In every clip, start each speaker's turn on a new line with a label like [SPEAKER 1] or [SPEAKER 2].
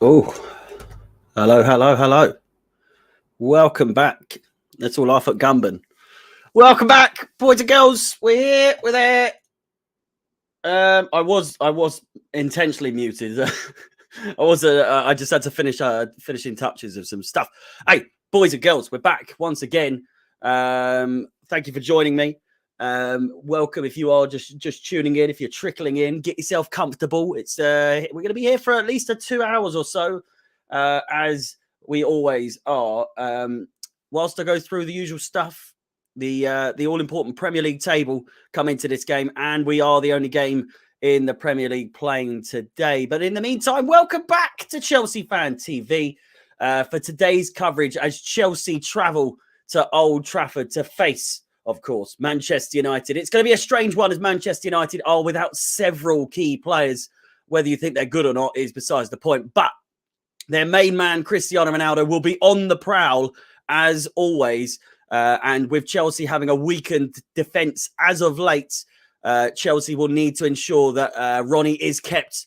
[SPEAKER 1] Oh, hello. Welcome back. That's all off at Gumban. Welcome back, boys and girls. We're here. We're there. I was intentionally muted. I just had to finish finishing touches of some stuff. Hey, boys and girls, we're back once again. Thank you for joining me. Welcome if you are just tuning in. If you're trickling in, get yourself comfortable. It's we're going to be here for at least 2 hours or so, as we always are. Whilst I go through the usual stuff, the all-important Premier League table come into this game, and we are the only game in the Premier League playing today. But in the meantime, welcome back to Chelsea Fan TV for today's coverage as Chelsea travel to Old Trafford to face, of course, Manchester United. It's going to be a strange one as Manchester United are without several key players. Whether you think they're good or not is besides the point. But their main man, Cristiano Ronaldo, will be on the prowl as always. And with Chelsea having a weakened defence as of late, Chelsea will need to ensure that Ronnie is kept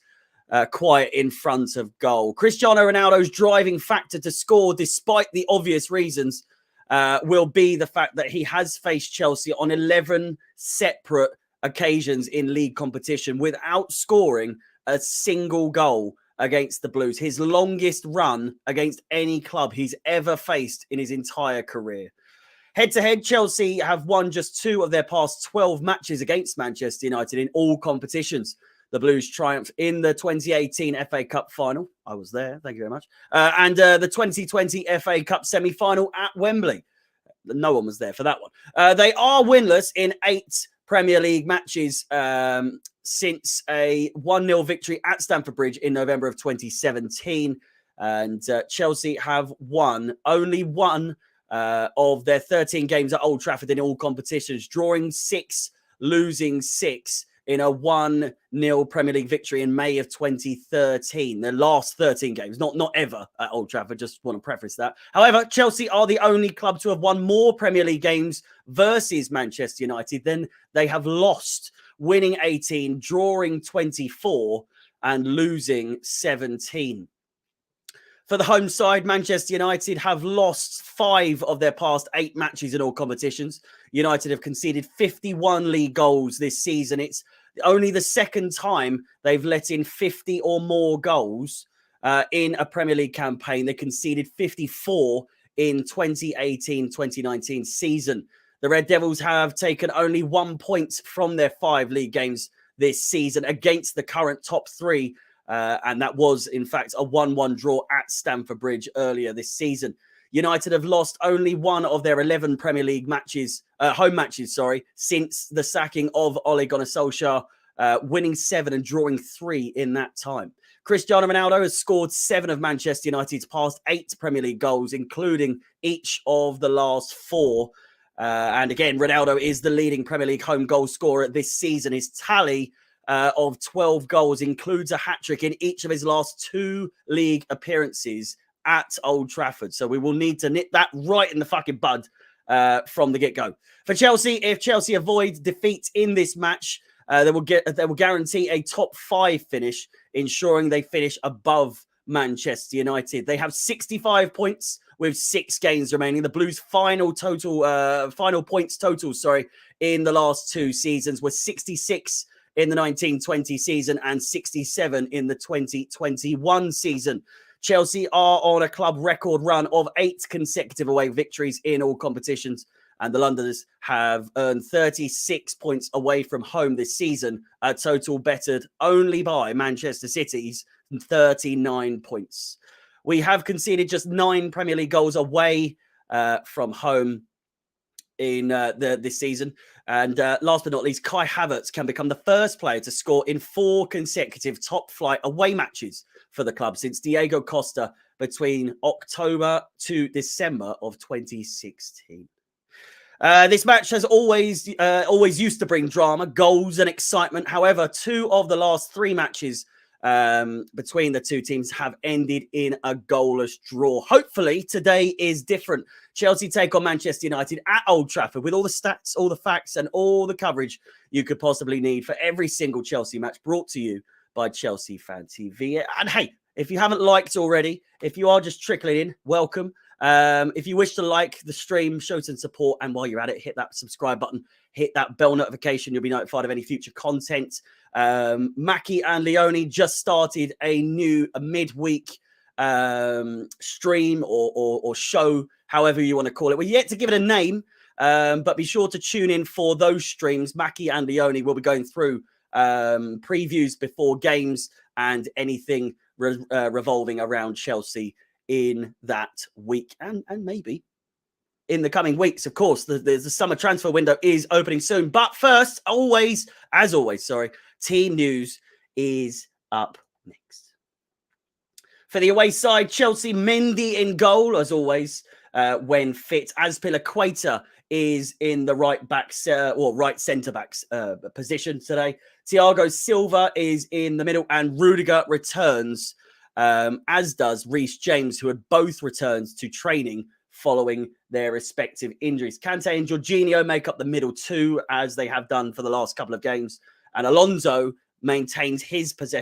[SPEAKER 1] quiet in front of goal. Cristiano Ronaldo's driving factor to score, despite the obvious reasons, will be the fact that he has faced Chelsea on 11 separate occasions in league competition without scoring a single goal against the Blues. His longest run against any club he's ever faced in his entire career. Head-to-head, Chelsea have won just 2 of their past 12 matches against Manchester United in all competitions. The Blues triumph in the 2018 FA Cup final. I was there. Thank you very much. And the 2020 FA Cup semi-final at Wembley. No one was there for that one. They are winless in 8 Premier League matches since a 1-0 victory at Stamford Bridge in November of 2017. And Chelsea have won only one of their 13 games at Old Trafford in all competitions, drawing 6, losing 6 in a 1-0 Premier League victory in May of 2013. The last 13 games, not ever at Old Trafford, just want to preface that. However, Chelsea are the only club to have won more Premier League games versus Manchester United than they have lost, winning 18, drawing 24, and losing 17. For the home side, Manchester United have lost 5 of their past 8 matches in all competitions. United have conceded 51 league goals this season. It's only the second time they've let in 50 or more goals in a Premier League campaign. They conceded 54 in 2018-2019 season. The Red Devils have taken only 1 point from their 5 league games this season against the current top 3. And that was, in fact, a 1-1 draw at Stamford Bridge earlier this season. United have lost only 1 of their 11 Premier League matches, home matches, since the sacking of Ole Gunnar Solskjaer, winning 7 and drawing 3 in that time. Cristiano Ronaldo has scored 7 of Manchester United's past 8 Premier League goals, including each of the last 4. And again, Ronaldo is the leading Premier League home goal scorer this season. His tally of 12 goals includes a hat-trick in each of his last 2 league appearances at Old Trafford. So we will need to nip that right in the fucking bud from the get-go. For Chelsea, if Chelsea avoid defeat in this match, they will guarantee a top 5 finish, ensuring they finish above Manchester United. They have 65 points with 6 games remaining. The Blues' final points total, in the last 2 seasons was 66 in the 1920 season and 67 in the 2021 season. Chelsea are on a club record run of 8 consecutive away victories in all competitions, and the Londoners have earned 36 points away from home this season, a total bettered only by Manchester City's 39 points. We have conceded just 9 Premier League goals away from home in this season. And last but not least, Kai Havertz can become the first player to score in 4 consecutive top-flight away matches for the club since Diego Costa between October to December of 2016. This match has always used to bring drama, goals and excitement. However, 2 of the last 3 matches between the 2 teams have ended in a goalless draw. Hopefully, today is different. Chelsea take on Manchester United at Old Trafford with all the stats, all the facts, and all the coverage you could possibly need for every single Chelsea match, brought to you by Chelsea Fan TV. And hey, If you haven't liked already, if you are just trickling in, welcome. If you wish to like the stream, show some support, and while you're at it, hit that subscribe button, hit that bell notification. You'll be notified of any future content. Mackie and Leone just started a midweek stream or show, however you want to call it. We're yet to give it a name, but be sure to tune in for those streams. Mackie and Leone will be going through previews before games and anything revolving around Chelsea in that week and maybe in the coming weeks. Of course, the summer transfer window is opening soon. But first, as always, team news is up next. For the away side, Chelsea, Mendy in goal, as always, when fit. Azpilicueta is in the right centre-back's position today. Thiago Silva is in the middle, and Rudiger returns, as does Reece James, who had both returned to training following their respective injuries. Kante and Jorginho make up the middle two, as they have done for the last couple of games. And Alonso maintains his place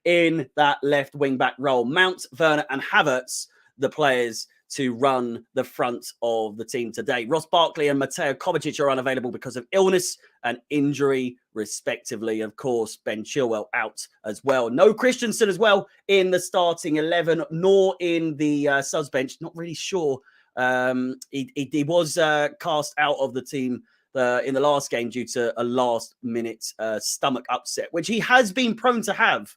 [SPEAKER 1] in that left wing-back role. Mount, Werner and Havertz, the players to run the front of the team today. Ross Barkley and Mateo Kovacic are unavailable because of illness and injury, respectively. Of course, Ben Chilwell out as well. No Christensen as well in the starting 11, nor in the subs bench. Not really sure. He was cast out of the team in the last game due to a last-minute stomach upset, which he has been prone to have.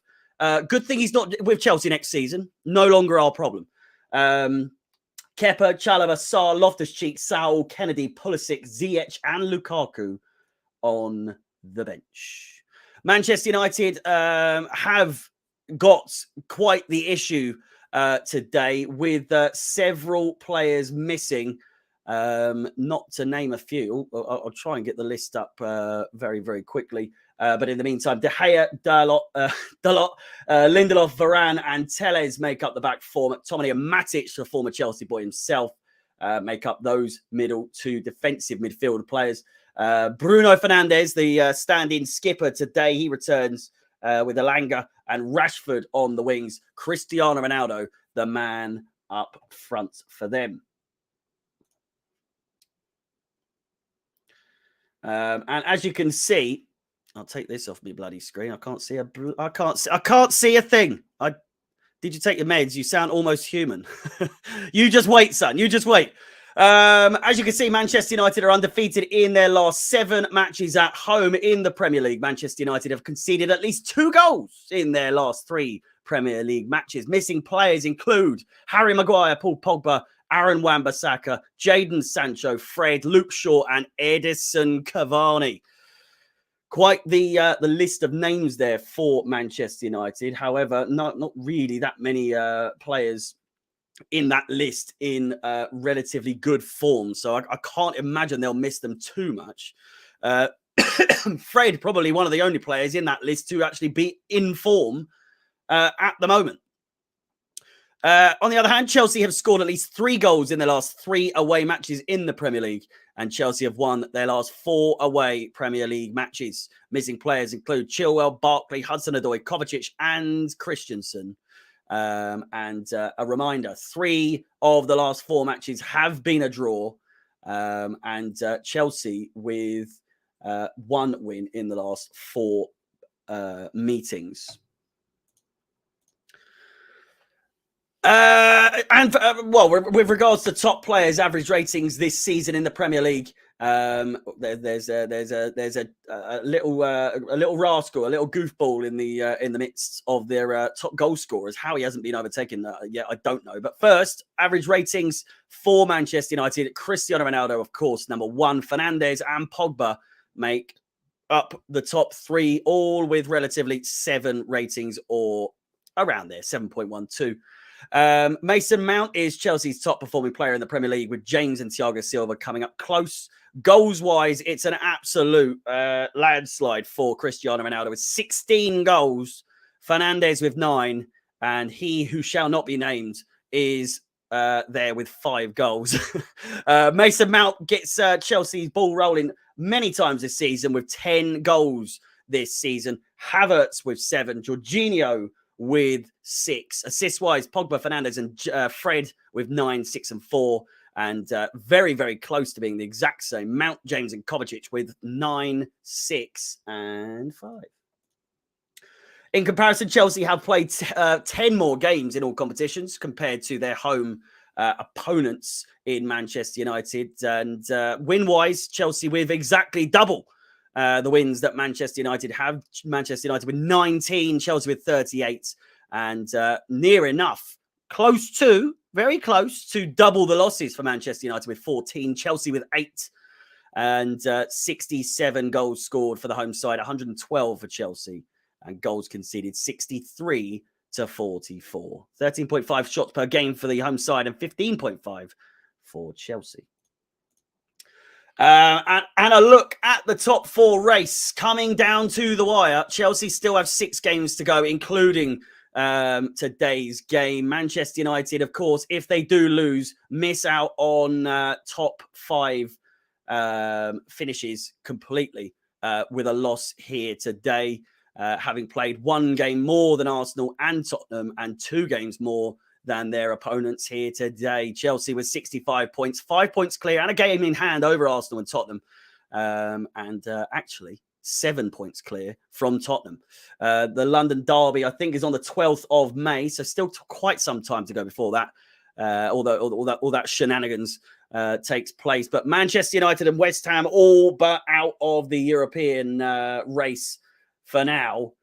[SPEAKER 1] Good thing he's not with Chelsea next season. No longer our problem. Kepa, Chalobah, Sarr, Loftus-Cheek, Saul, Kennedy, Pulisic, Ziyech and Lukaku on the bench. Manchester United have got quite the issue today with several players missing. Not to name a few. I'll try and get the list up very, very quickly. But in the meantime, De Gea, Dalot, Lindelof, Varane and Telles make up the back four. McTominay and Matic, the former Chelsea boy himself, make up those middle two defensive midfield players. Bruno Fernandes, the stand-in skipper today, he returns with Elanga and Rashford on the wings. Cristiano Ronaldo, the man up front for them. And as you can see, I'll take this off my bloody screen. I can't see a thing. Did you take your meds? You sound almost human. You just wait, son. You just wait. As you can see, Manchester United are undefeated in their last 7 matches at home in the Premier League. Manchester United have conceded at least 2 goals in their last 3 Premier League matches. Missing players include Harry Maguire, Paul Pogba, Aaron Wan-Bissaka, Jadon Sancho, Fred, Luke Shaw and Edison Cavani. Quite the list of names there for Manchester United. However, not really that many players in that list in relatively good form. So I can't imagine they'll miss them too much. Fred, probably one of the only players in that list to actually be in form at the moment. On the other hand, Chelsea have scored at least 3 goals in their last 3 away matches in the Premier League, and Chelsea have won their last 4 away Premier League matches. Missing players include Chilwell, Barkley, Hudson-Odoi, Kovacic, and Christensen. And a reminder, 3 of the last 4 matches have been a draw, and Chelsea with 1 win in the last 4 meetings. With regards to top players' average ratings this season in the Premier League, there's a little rascal, a little goofball in the midst of their top goal scorers. How he hasn't been overtaken yet, I don't know. But first, average ratings for Manchester United: Cristiano Ronaldo, of course, number 1. Fernandes and Pogba make up the top 3, all with relatively 7 ratings or around there, 7.12. Mason Mount is Chelsea's top performing player in the Premier League, with James and Thiago Silva coming up close. Goals wise, it's an absolute landslide for Cristiano Ronaldo with 16 goals, Fernandes with 9, and he who shall not be named is there with 5 goals. Mason Mount gets Chelsea's ball rolling many times this season with 10 goals this season. Havertz with 7, Jorginho with 6. Assist-wise, Pogba, Fernandes, and Fred with 9, 6, and 4. And very, very close to being the exact same. Mount, James, and Kovacic with 9, 6, and 5. In comparison, Chelsea have played 10 more games in all competitions compared to their home opponents in Manchester United. And win-wise, Chelsea with exactly double the wins that Manchester United have. Manchester United with 19, Chelsea with 38. And near enough, very close to double the losses for Manchester United with 14, Chelsea with 8. And 67 goals scored for the home side, 112 for Chelsea. And goals conceded 63 to 44. 13.5 shots per game for the home side and 15.5 for Chelsea. And a look at the top 4 race coming down to the wire. Chelsea still have 6 games to go, including today's game. Manchester United, of course, if they do lose, miss out on top 5 finishes completely with a loss here today. Having played 1 game more than Arsenal and Tottenham and 2 games more than their opponents here today. Chelsea with 65 points, 5 points clear and a game in hand over Arsenal and Tottenham. And actually 7 points clear from Tottenham. The London derby, I think, is on the 12th of May. So still quite some time to go before that. All that shenanigans takes place. But Manchester United and West Ham all but out of the European race for now.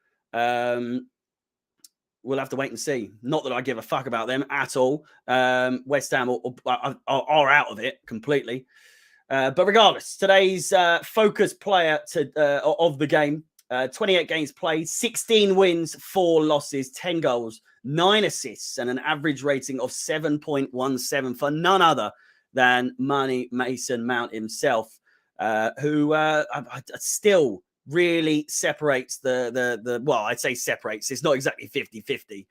[SPEAKER 1] We'll have to wait and see. Not that I give a fuck about them at all. West Ham are out of it completely. But regardless, today's focus player of the game, 28 games played, 16 wins, 4 losses, 10 goals, 9 assists, and an average rating of 7.17 for none other than Mason Mount himself, who still really separates well, I'd say separates. It's not exactly 50-50.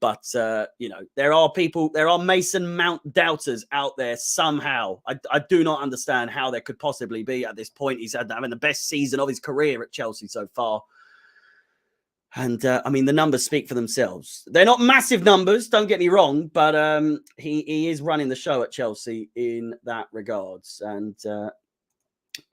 [SPEAKER 1] But there are Mason Mount doubters out there somehow. I do not understand how there could possibly be at this point. He's having the best season of his career at Chelsea so far. And I mean, the numbers speak for themselves. They're not massive numbers, don't get me wrong, but he is running the show at Chelsea in that regards. And a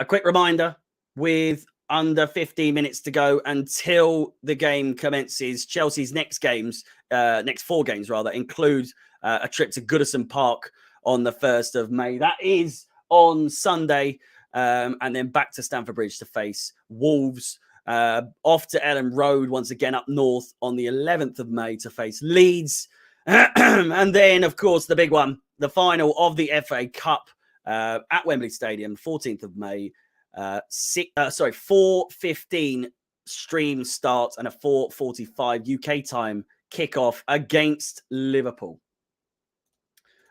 [SPEAKER 1] quick reminder, with under 15 minutes to go until the game commences, Chelsea's next 4 games rather, include a trip to Goodison Park on the 1st of May. That is on Sunday, and then back to Stamford Bridge to face Wolves. Off to Ellen Road once again up north on the 11th of May to face Leeds. And then, of course, the big one, the final of the FA Cup at Wembley Stadium, 14th of May. 4:15 stream start and a 4:45 UK time kickoff against Liverpool.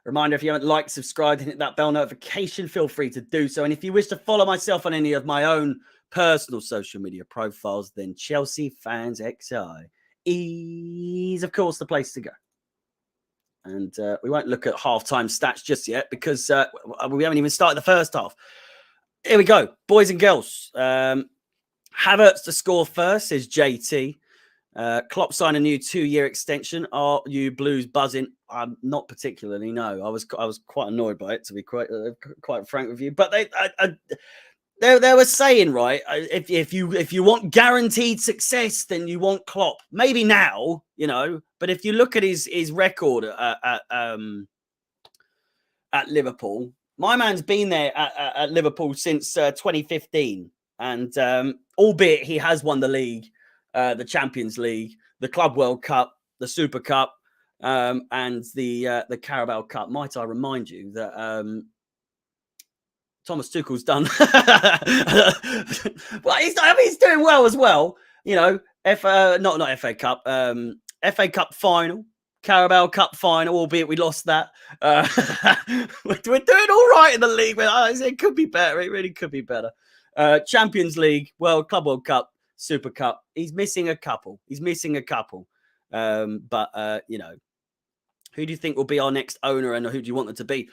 [SPEAKER 1] Reminder, if you haven't liked, subscribed, and hit that bell notification, feel free to do so. And if you wish to follow myself on any of my own personal social media profiles, then Chelsea Fans XI is, of course, the place to go. And we won't look at halftime stats just yet because we haven't even started the first half. Here we go, boys and girls. Havertz to score first, says JT. Klopp signed a new 2-year extension. Are you Blues buzzing? I'm not particularly. No, I was quite annoyed by it, to be quite frank with you. But they were saying, right, if you want guaranteed success, then you want Klopp. Maybe now, but if you look at his record at Liverpool. My man's been there at Liverpool since 2015. And albeit he has won the league, the Champions League, the Club World Cup, the Super Cup, and the Carabao Cup. Might I remind you that Thomas Tuchel's done... well, he's doing well as well. Not FA Cup, FA Cup final. Carabao Cup final, albeit we lost that. We're doing all right in the league, but it could be better. It really could be better. Champions League, Club World Cup, Super Cup. He's missing a couple. But Who do you think will be our next owner, and who do you want them to be?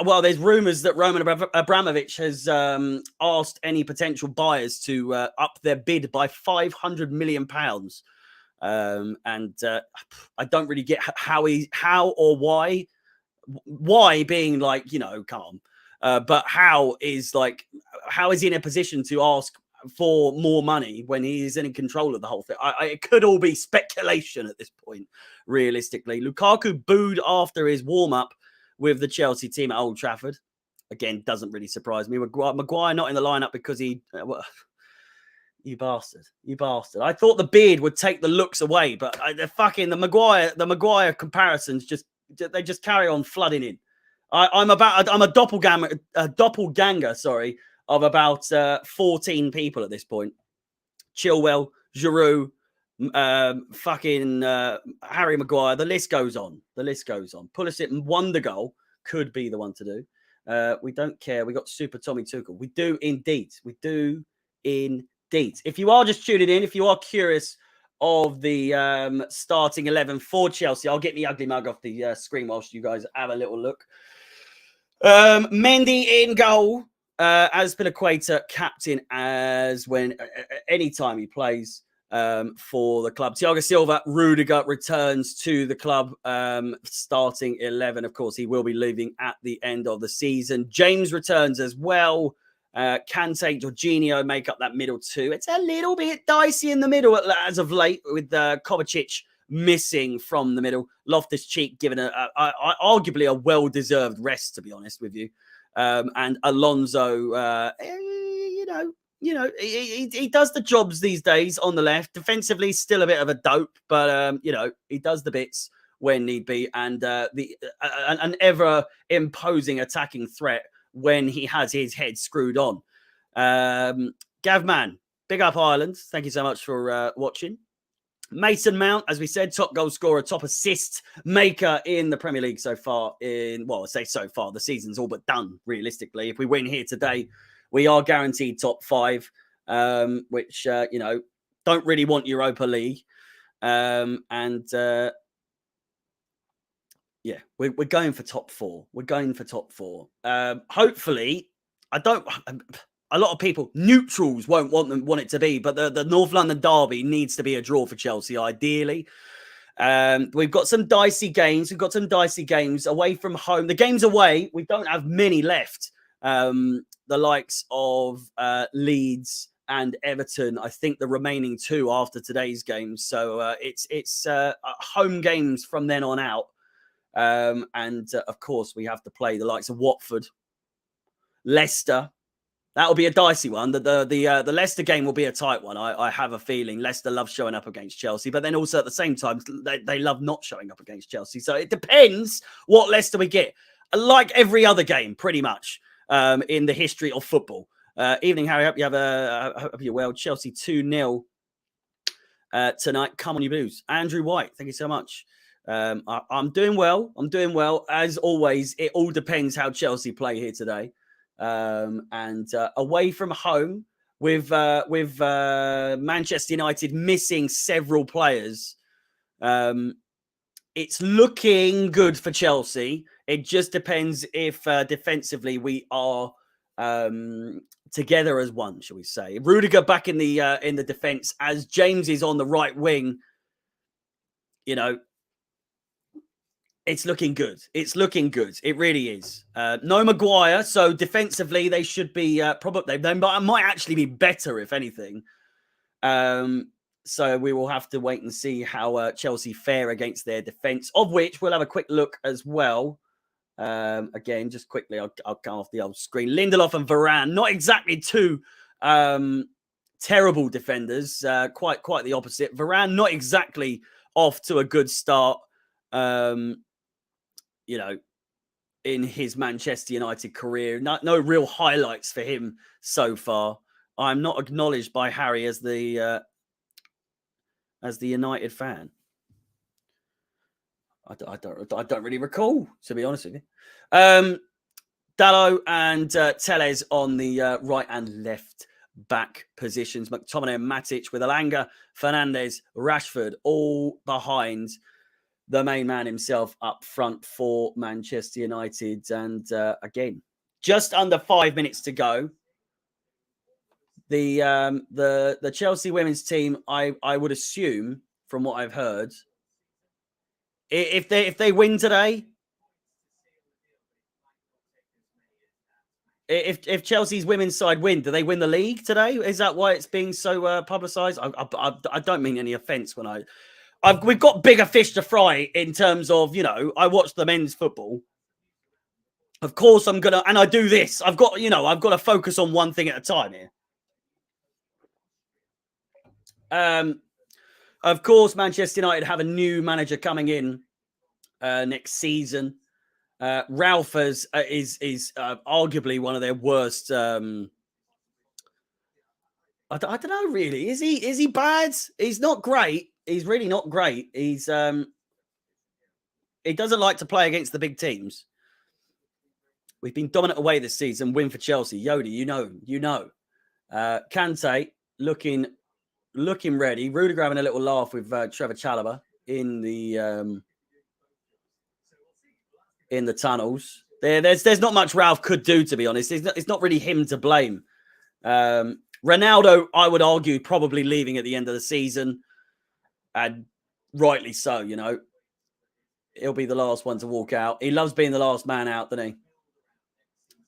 [SPEAKER 1] Well, there's rumours that Roman Abramovich has asked any potential buyers to up their bid by £500 million. And I don't really get how or why. Why being like, calm. But how is he in a position to ask for more money when he is in control of the whole thing? It could all be speculation at this point, realistically. Lukaku booed after his warm-up with the Chelsea team at Old Trafford. Again, doesn't really surprise me. Maguire not in the lineup because he... you bastard. You bastard. I thought the beard would take the looks away, but the Maguire comparisons just carry on flooding in. I'm a doppelganger, of about 14 people at this point. Chilwell, Giroud, Harry Maguire. The list goes on. Pulisic and Wondergoal could be the one to do. We don't care. We got Super Tommy Tuchel. We do indeed. If you are just tuning in, if you are curious of the starting 11 for Chelsea, I'll get the ugly mug off the screen whilst you guys have a little look. Mendy in goal, Azpilicueta captain, as when anytime he plays for the club. Thiago Silva, Rudiger returns to the club, starting 11. Of course, he will be leaving at the end of the season. James returns as well. Kante, Jorginho make up that middle two. It's a little bit dicey in the middle as of late, with Kovacic missing from the middle. Loftus-Cheek given arguably a well-deserved rest, to be honest with you. And Alonso, he does the jobs these days on the left. Defensively, still a bit of a dope, but he does the bits when need be, and an ever imposing attacking threat when he has his head screwed on. Gavman, big up Ireland. Thank you so much for watching. Mason Mount, as we said, top goal scorer, top assist maker in the Premier League so far. I say so far, the season's all but done, realistically. If we win here today, we are guaranteed top 5, which, don't really want Europa League. We're going for top 4. Hopefully, a lot of people, neutrals, won't want it to be, but the North London derby needs to be a draw for Chelsea, ideally. We've got some dicey games. Away from home. The games away, we don't have many left. The likes of Leeds and Everton, I think the remaining 2 after today's game. So it's home games from then on out. Of course, we have to play the likes of Watford, Leicester. That'll be a dicey one. The Leicester game will be a tight one. I have a feeling Leicester love showing up against Chelsea, but then also at the same time, they love not showing up against Chelsea. So it depends what Leicester we get. Like every other game, pretty much, in the history of football. Evening, Harry. Hope you're well. Chelsea 2-0 tonight. Come on, you Blues. Andrew White, thank you so much. I'm doing well. As always, it all depends how Chelsea play here today. Away from home with Manchester United missing several players, it's looking good for Chelsea. It just depends if defensively we are together as one, shall we say. Rudiger back in the defense as James is on the right wing. It's looking good. It really is. No Maguire, so defensively they should be probably. They might actually be better, if anything. So we will have to wait and see how Chelsea fare against their defence, of which we'll have a quick look as well. Again, just quickly, I'll come off the old screen. Lindelof and Varane, not exactly 2 terrible defenders. Quite the opposite. Varane not exactly off to a good start. In his Manchester United career. No real highlights for him so far. I'm not acknowledged by Harry as the United fan. I don't really recall, to be honest with you. Dalot and Telles on the right and left back positions. McTominay and Matic with Elanga, Fernandes, Rashford all behind the main man himself up front for Manchester United. And again, just under 5 minutes to go. The Chelsea women's team, I would assume, from what I've heard, if they win today, if Chelsea's women's side win, do they win the league today? Is that why it's being so publicised? I don't mean any offence when we've got bigger fish to fry in terms of, you know, I watch the men's football. Of course, and I do this. I've got to focus on one thing at a time here. Of course, Manchester United have a new manager coming in next season. Ralph is arguably one of their worst. I don't know, really. Is he bad? He's not great. He's really not great. He doesn't like to play against the big teams. We've been dominant away this season. Win for Chelsea. Yoda, you know. Kante looking ready. Rudiger having a little laugh with Trevor Chalobah in the tunnels. There's not much Ralph could do, to be honest. It's not really him to blame. Ronaldo, I would argue, probably leaving at the end of the season, and rightly so. You know, he'll be the last one to walk out. He loves being the last man out, doesn't he?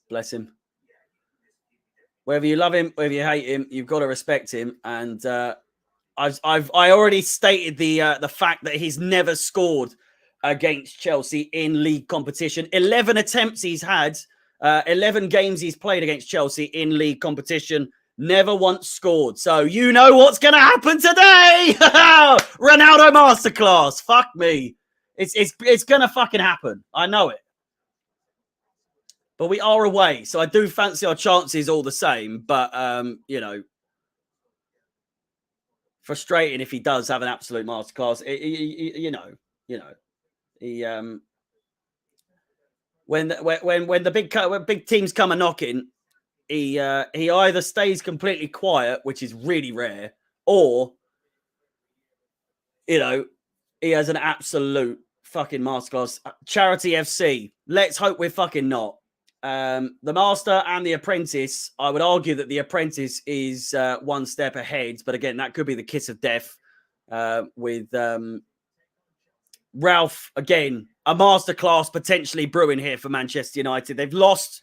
[SPEAKER 1] Bless him. Whether you love him, whether you hate him, you've got to respect him. And I already stated the fact that he's never scored against Chelsea in league competition. 11 attempts he's had, 11 games he's played against Chelsea in league competition. Never once scored. So you know what's going to happen today. Ronaldo masterclass. Fuck me. It's going to fucking happen. I know it. But we are away, so I do fancy our chances all the same. But, you know, frustrating if he does have an absolute masterclass. You know. He when the big teams come a knocking, he either stays completely quiet, which is really rare, or, you know, he has an absolute fucking masterclass. Charity FC. Let's hope we're fucking not. The Master and the Apprentice, I would argue that the Apprentice is one step ahead. But again, that could be the kiss of death with Ralph. Again, a masterclass potentially brewing here for Manchester United. They've lost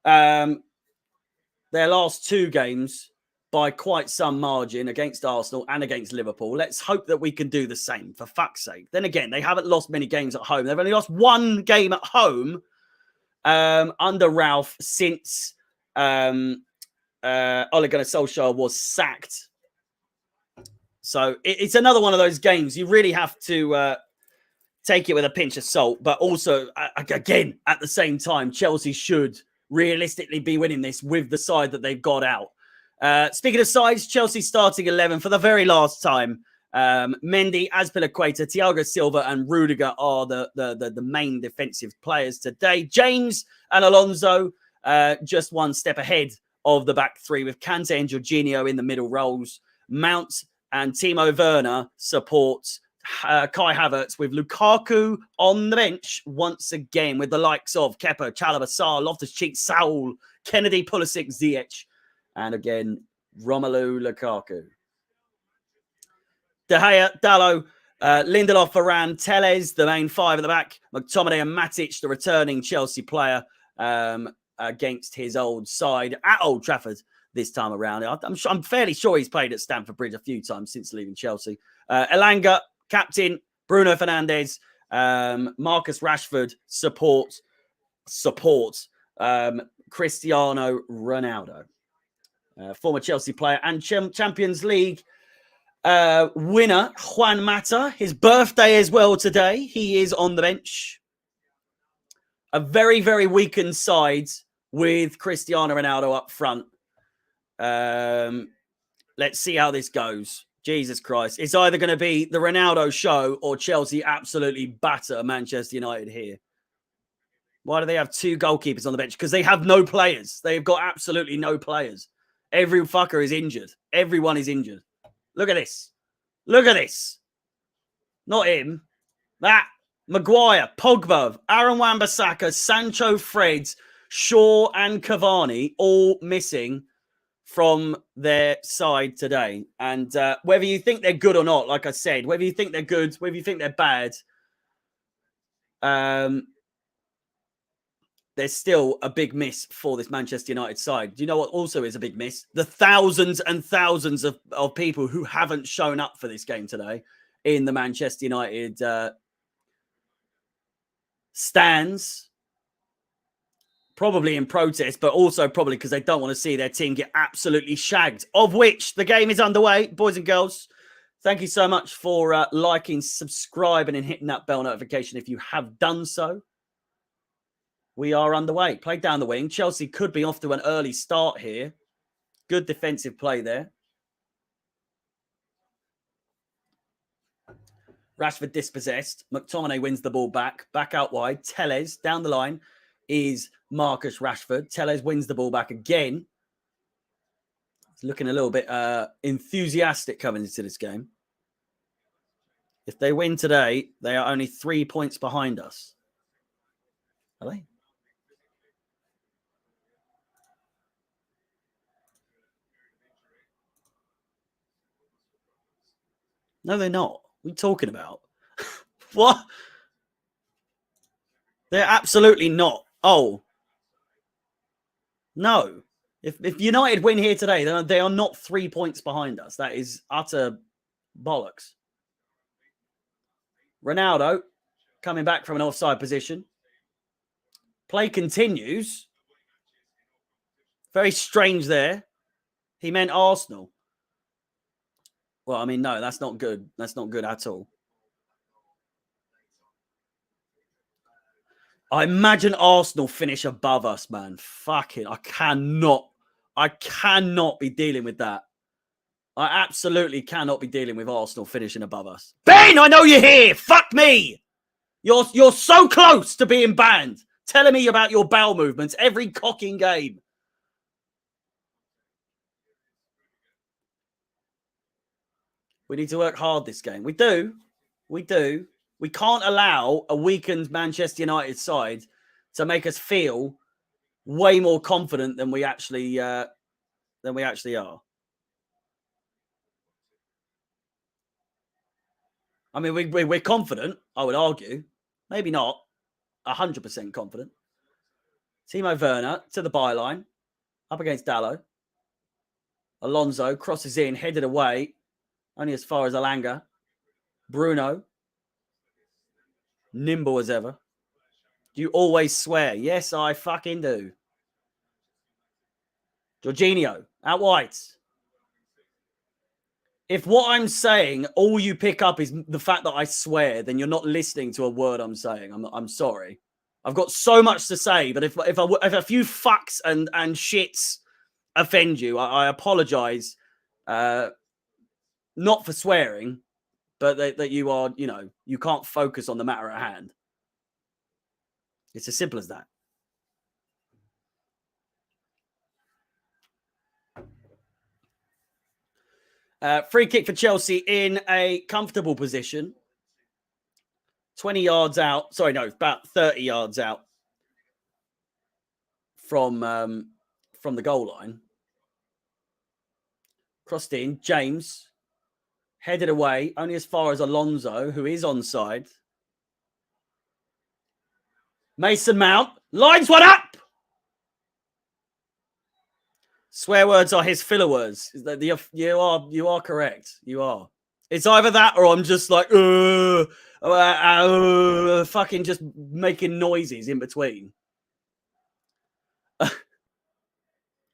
[SPEAKER 1] their last two games by quite some margin against Arsenal and against Liverpool. Let's hope that we can do the same, for fuck's sake. Then again, they haven't lost many games at home. They've only lost one game at home under Ralph since Ole Gunnar Solskjaer was sacked. So it's another one of those games you really have to take it with a pinch of salt. But also, again, at the same time, Chelsea should realistically be winning this with the side that they've got out. Speaking of sides, Chelsea starting 11 for the very last time. Mendy, Azpilicueta, Thiago Silva and Rudiger are the main defensive players today. James and Alonso just one step ahead of the back three, with Kante and Jorginho in the middle roles. Mount and Timo Werner supports Kai Havertz, with Lukaku on the bench once again, with the likes of Kepa, Chalobah, Sarr, Loftus-Cheek, Saul, Kennedy, Pulisic, Ziyech, and again, Romelu Lukaku. De Gea, Dalot, Lindelof, Varane, Telles, the main five at the back. McTominay and Matic, the returning Chelsea player, against his old side at Old Trafford this time around. I'm fairly sure he's played at Stamford Bridge a few times since leaving Chelsea. Elanga, captain. Bruno Fernandes, Marcus Rashford, support Cristiano Ronaldo. Former Chelsea player and Champions League winner Juan Mata, his birthday as well today. He is on the bench. A very, very weakened side with Cristiano Ronaldo up front. Let's see how this goes. Jesus Christ. It's either going to be the Ronaldo show or Chelsea absolutely batter Manchester United here. Why do they have two goalkeepers on the bench? Because they have no players. They've got absolutely no players. Every fucker is injured. Everyone is injured. Look at this. Look at this. Not him. That Maguire, Pogba, Aaron Wan-Bissaka, Sancho, Fred, Shaw, and Cavani all missing from their side today. And whether you think they're good or not, like I said, whether you think they're good, whether you think they're bad, there's still a big miss for this Manchester United side. Do you know what also is a big miss? The thousands and thousands of people who haven't shown up for this game today in the Manchester United stands, probably in protest, but also probably because they don't want to see their team get absolutely shagged, of which the game is underway. Boys and girls, thank you so much for liking, subscribing, and hitting that bell notification if you have done so. We are underway. Play down the wing. Chelsea could be off to an early start here. Good defensive play there. Rashford dispossessed. McTominay wins the ball back. Back out wide. Telles down the line is Marcus Rashford. Telles wins the ball back again. He's looking a little bit enthusiastic coming into this game. If they win today, they are only 3 points behind us. Are they? No, they're not. What are you talking about? What? They're absolutely not. Oh. No. If United win here today, they are not 3 points behind us. That is utter bollocks. Ronaldo coming back from an offside position. Play continues. Very strange there. He meant Arsenal. Well, I mean, no, that's not good. That's not good at all. I imagine Arsenal finish above us, man. Fucking, I cannot be dealing with that. I absolutely cannot be dealing with Arsenal finishing above us. Ben, I know you're here. Fuck me. You're so close to being banned. Telling me about your bowel movements every cocking game. We need to work hard this game. We do. We do. We can't allow a weakened Manchester United side to make us feel way more confident than we actually are. I mean, we're confident, I would argue. Maybe not 100% confident. Timo Werner to the byline, up against Dallo. Alonso crosses in, headed away, only as far as Alanga. Bruno, nimble as ever. You always swear. Yes, I fucking do. Jorginho, out wide. If what I'm saying, all you pick up is the fact that I swear, then you're not listening to a word I'm saying. I'm sorry. I've got so much to say, but if a few fucks and shits offend you, I apologize. Not for swearing, but that you are, you can't focus on the matter at hand. It's as simple as that. Free kick for Chelsea in a comfortable position. 20 yards out. Sorry, no, about 30 yards out from the goal line. Crossed in. James headed away only as far as Alonso, who is onside. Mason Mount lines one up. Swear words are his filler words. You are correct. You are. It's either that or I'm just like fucking just making noises in between. I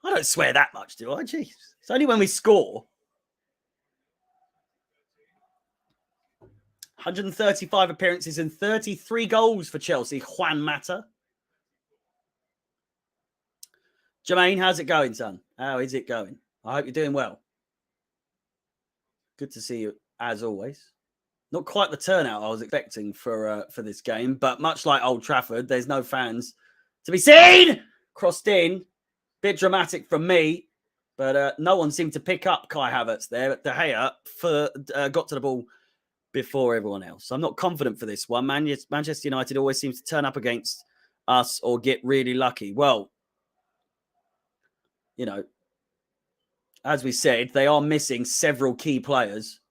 [SPEAKER 1] don't swear that much, do I? Jeez. It's only when we score. 135 appearances and 33 goals for Chelsea. Juan Mata. Jermaine, how's it going, son? How is it going? I hope you're doing well. Good to see you, as always. Not quite the turnout I was expecting for this game, but much like Old Trafford, there's no fans to be seen. Crossed in. Bit dramatic from me, but no one seemed to pick up Kai Havertz there. De Gea got to the ball before everyone else. I'm not confident for this one. Manchester United always seems to turn up against us or get really lucky. Well, you know, as we said, they are missing several key players.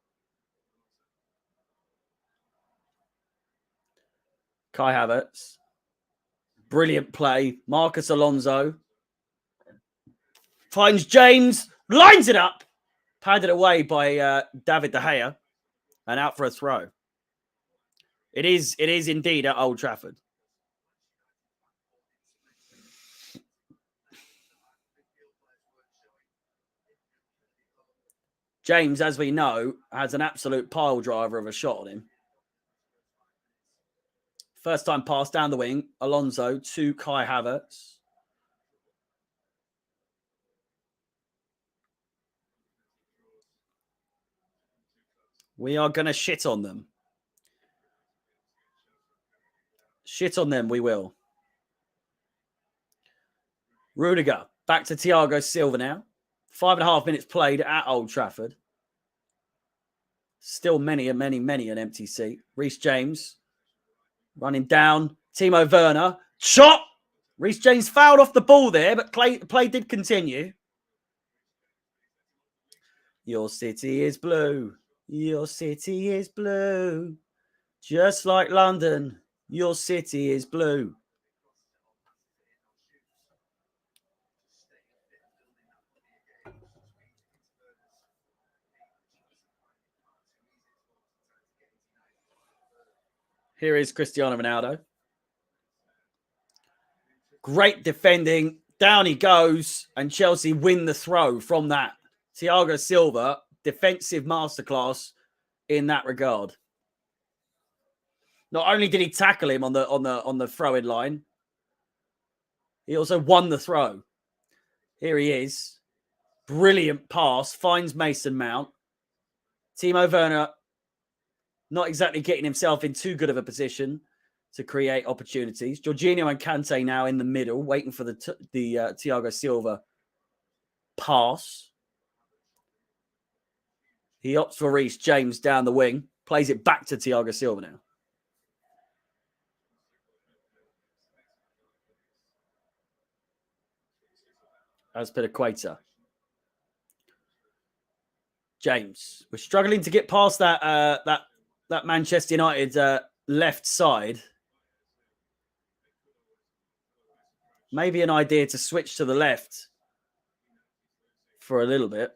[SPEAKER 1] Kai Havertz. Brilliant play. Marcus Alonso. Finds James. Lines it up. Padded away by David De Gea. And out for a throw. It is indeed at Old Trafford. James, as we know, has an absolute pile driver of a shot on him. First time pass down the wing. Alonso to Kai Havertz. We are going to shit on them. Shit on them, we will. Rudiger, back to Thiago Silva now. 5.5 minutes played at Old Trafford. Still many an empty seat. Reece James running down. Timo Werner. Shot! Reece James fouled off the ball there, but play did continue. Your city is blue. Your city is blue. Just like London, your city is blue. Here is Cristiano Ronaldo. Great defending. Down he goes, and Chelsea win the throw from that. Thiago Silva, defensive masterclass in that regard. Not only did he tackle him on the throw-in line, he also won the throw. Here he is. Brilliant pass. Finds Mason Mount. Timo Werner not exactly getting himself in too good of a position to create opportunities. Jorginho and Kante now in the middle, waiting for the Thiago Silva pass. He opts for Reece James down the wing. Plays it back to Thiago Silva now. Azpilicueta. James. We're struggling to get past that Manchester United left side. Maybe an idea to switch to the left for a little bit.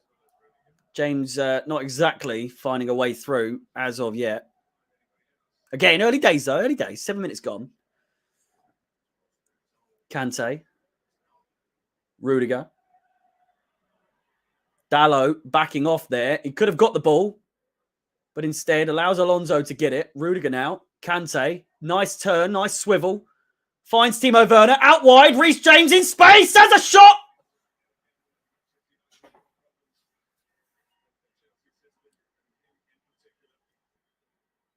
[SPEAKER 1] James not exactly finding a way through as of yet. Again, early days though. Early days. 7 minutes gone. Kante. Rudiger. Dalot backing off there. He could have got the ball, but instead allows Alonso to get it. Rudiger now. Kante. Nice turn. Nice swivel. Finds Timo Werner. Out wide. Reece James in space. Has a shot.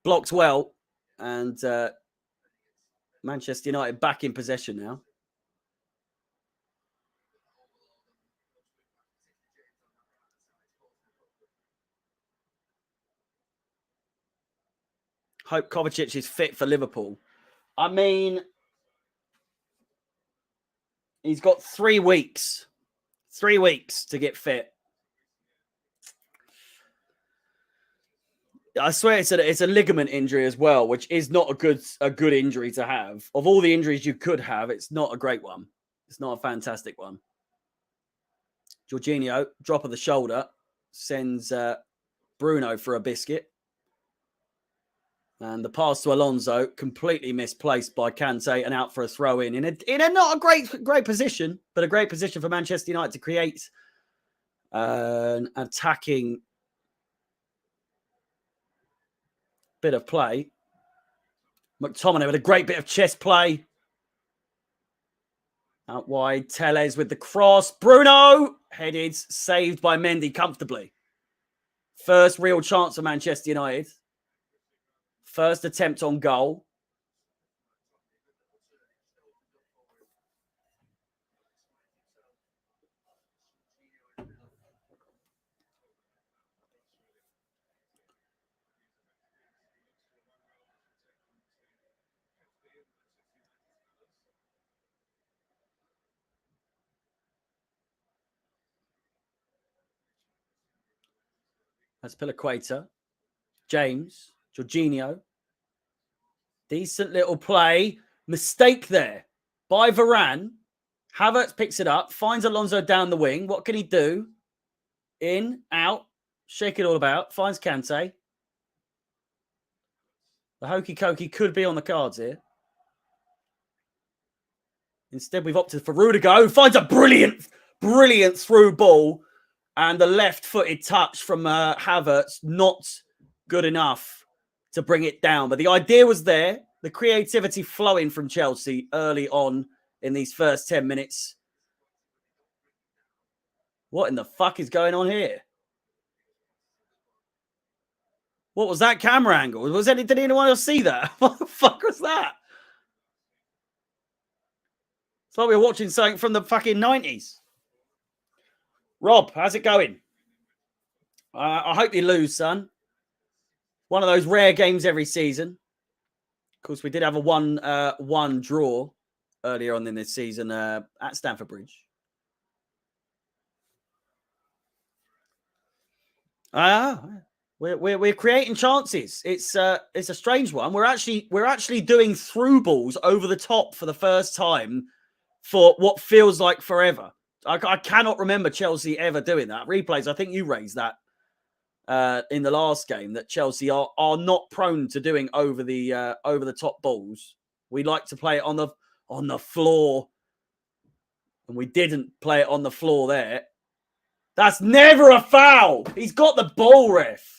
[SPEAKER 1] Blocked well. And Manchester United back in possession now. Hope Kovacic is fit for Liverpool. I mean, he's got 3 weeks. 3 weeks to get fit. I swear it's a ligament injury as well, which is not a good injury to have. Of all the injuries you could have, it's not a great one. It's not a fantastic one. Jorginho, drop of the shoulder, sends Bruno for a biscuit. And the pass to Alonso, completely misplaced by Kante and out for a throw in a not a great position, but a great position for Manchester United to create an attacking bit of play. McTominay with a great bit of chest play. Out wide, Telles with the cross. Bruno, headed, saved by Mendy comfortably. First real chance for Manchester United. First attempt on goal. That's Pilaqueta. James. Jorginho. Decent little play. Mistake there by Varane. Havertz picks it up. Finds Alonso down the wing. What can he do? In, out. Shake it all about. Finds Kante. The hokey cokey could be on the cards here. Instead, we've opted for Rudiger, who finds a brilliant through ball. And the left-footed touch from Havertz, not good enough to bring it down. But the idea was there. The creativity flowing from Chelsea early on in these first 10 minutes. What in the fuck is going on here? What was that camera angle? Did anyone else see that? What the fuck was that? It's like we were watching something from the fucking 90s. Rob, how's it going? I hope you lose, son. One of those rare games every season. Of course, we did have a 1-1 draw earlier on in this season at Stamford Bridge. We're creating chances. It's a strange one. We're actually doing through balls over the top for the first time for what feels like forever. I cannot remember Chelsea ever doing that. Replays, I think you raised that in the last game, that Chelsea are not prone to doing over the top balls. We like to play it on the floor, and we didn't play it on the floor there. That's never a foul. He's got the ball, ref.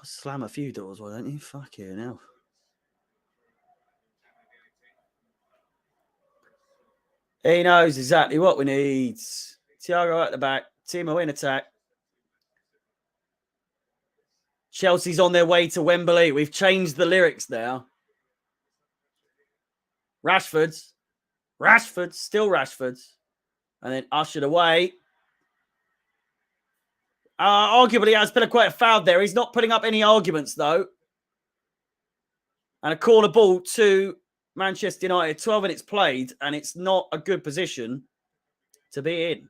[SPEAKER 1] Slam a few doors, why don't you? Fuck you now. He knows exactly what we need. Thiago at the back. Timo in attack. Chelsea's on their way to Wembley. We've changed the lyrics now. Rashford's. Still Rashford's. And then ushered away. Arguably, has been quite a foul there. He's not putting up any arguments, though. And a corner ball to Manchester United. 12 minutes played, and it's not a good position to be in.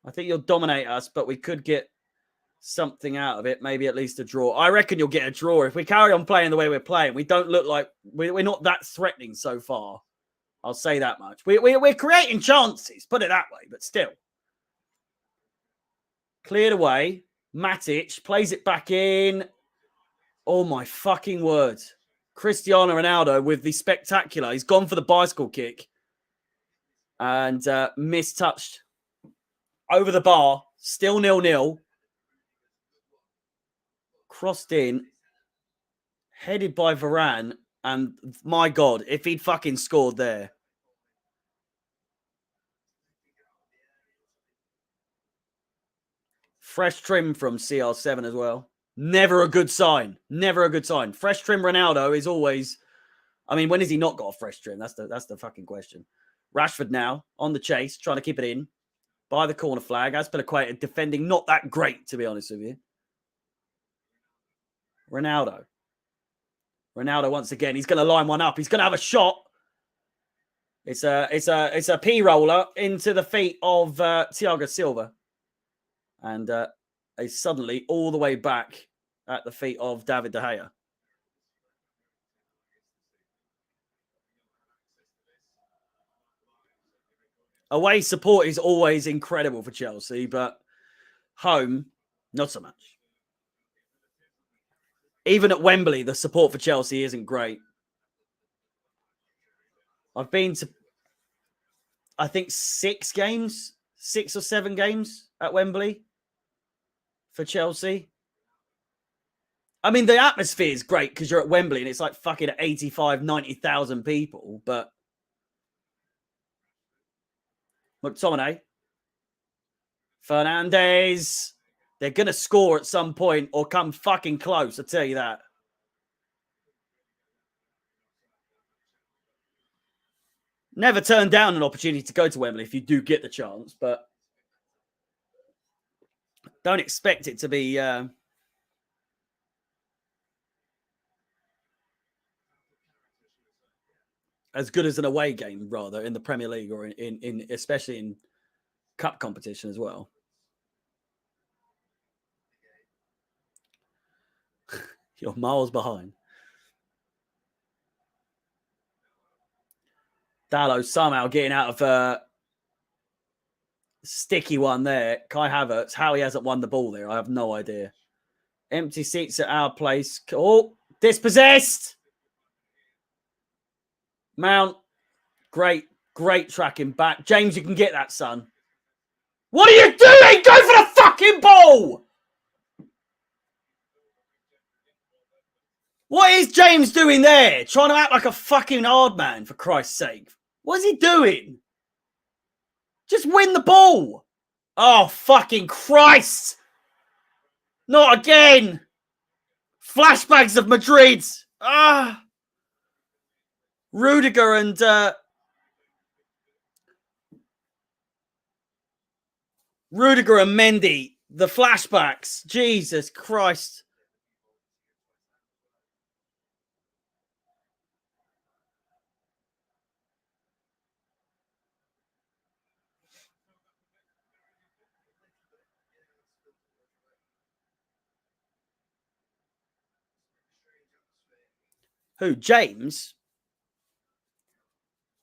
[SPEAKER 1] I think you'll dominate us, but we could get something out of it. Maybe at least a draw. I reckon you'll get a draw. If we carry on playing the way we're playing, we don't look like... We're not that threatening so far. I'll say that much. We're creating chances, put it that way, but still. Cleared away. Matic plays it back in. Oh, my fucking word. Cristiano Ronaldo with the spectacular. He's gone for the bicycle kick. And mistouched over the bar. Still 0-0. Crossed in. Headed by Varane. And my God, if he'd fucking scored there. Fresh trim from CR7 as well. Never a good sign. Never a good sign. Fresh trim Ronaldo is always... I mean, when has he not got a fresh trim? That's the fucking question. Rashford now on the chase, trying to keep it in. By the corner flag. Azpilicueta defending not that great, to be honest with you. Ronaldo once again. He's going to line one up. He's going to have a shot. It's a P roller into the feet of Thiago Silva. And he's suddenly all the way back at the feet of David De Gea. Away support is always incredible for Chelsea, but home, not so much. Even at Wembley, the support for Chelsea isn't great. I've been to, I think, 6 or 7 games at Wembley for Chelsea. I mean, the atmosphere is great because you're at Wembley and it's like fucking 85, 90,000 people, but McTominay, Fernandes, they're going to score at some point or come fucking close, I tell you that. Never turn down an opportunity to go to Wembley if you do get the chance, but don't expect it to be as good as an away game, rather, in the Premier League or in especially in cup competition as well. You're miles behind. Dalot somehow getting out of a sticky one there. Kai Havertz, how he hasn't won the ball there, I have no idea. Empty seats at our place. Oh, dispossessed. Mount, great tracking back. James, you can get that, son. What are you doing? Go for the fucking ball! What is James doing there? Trying to act like a fucking hard man, for Christ's sake. What is he doing? Just win the ball. Oh, fucking Christ. Not again. Flashbacks of Madrid. Rudiger and Mendy. The flashbacks. Jesus Christ. Who? James?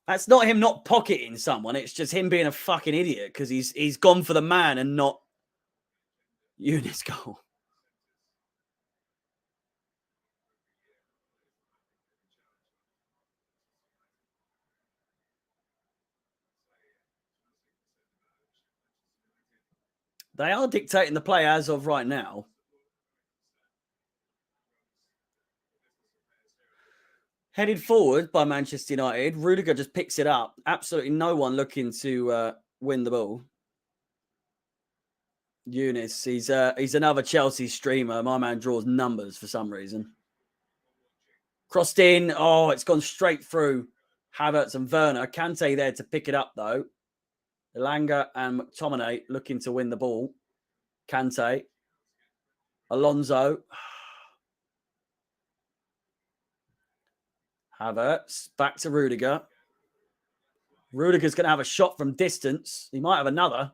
[SPEAKER 1] That's not him not pocketing someone. It's just him being a fucking idiot because he's gone for the man and not Eunice goal. They are dictating the play as of right now. Headed forward by Manchester United. Rudiger just picks it up. Absolutely no one looking to win the ball. Eunice, he's another Chelsea streamer. My man draws numbers for some reason. Crossed in. Oh, it's gone straight through Havertz and Werner. Kante there to pick it up, though. Elanga and McTominay looking to win the ball. Kante. Alonso. Havertz. Back to Rudiger. Rudiger's going to have a shot from distance. He might have another.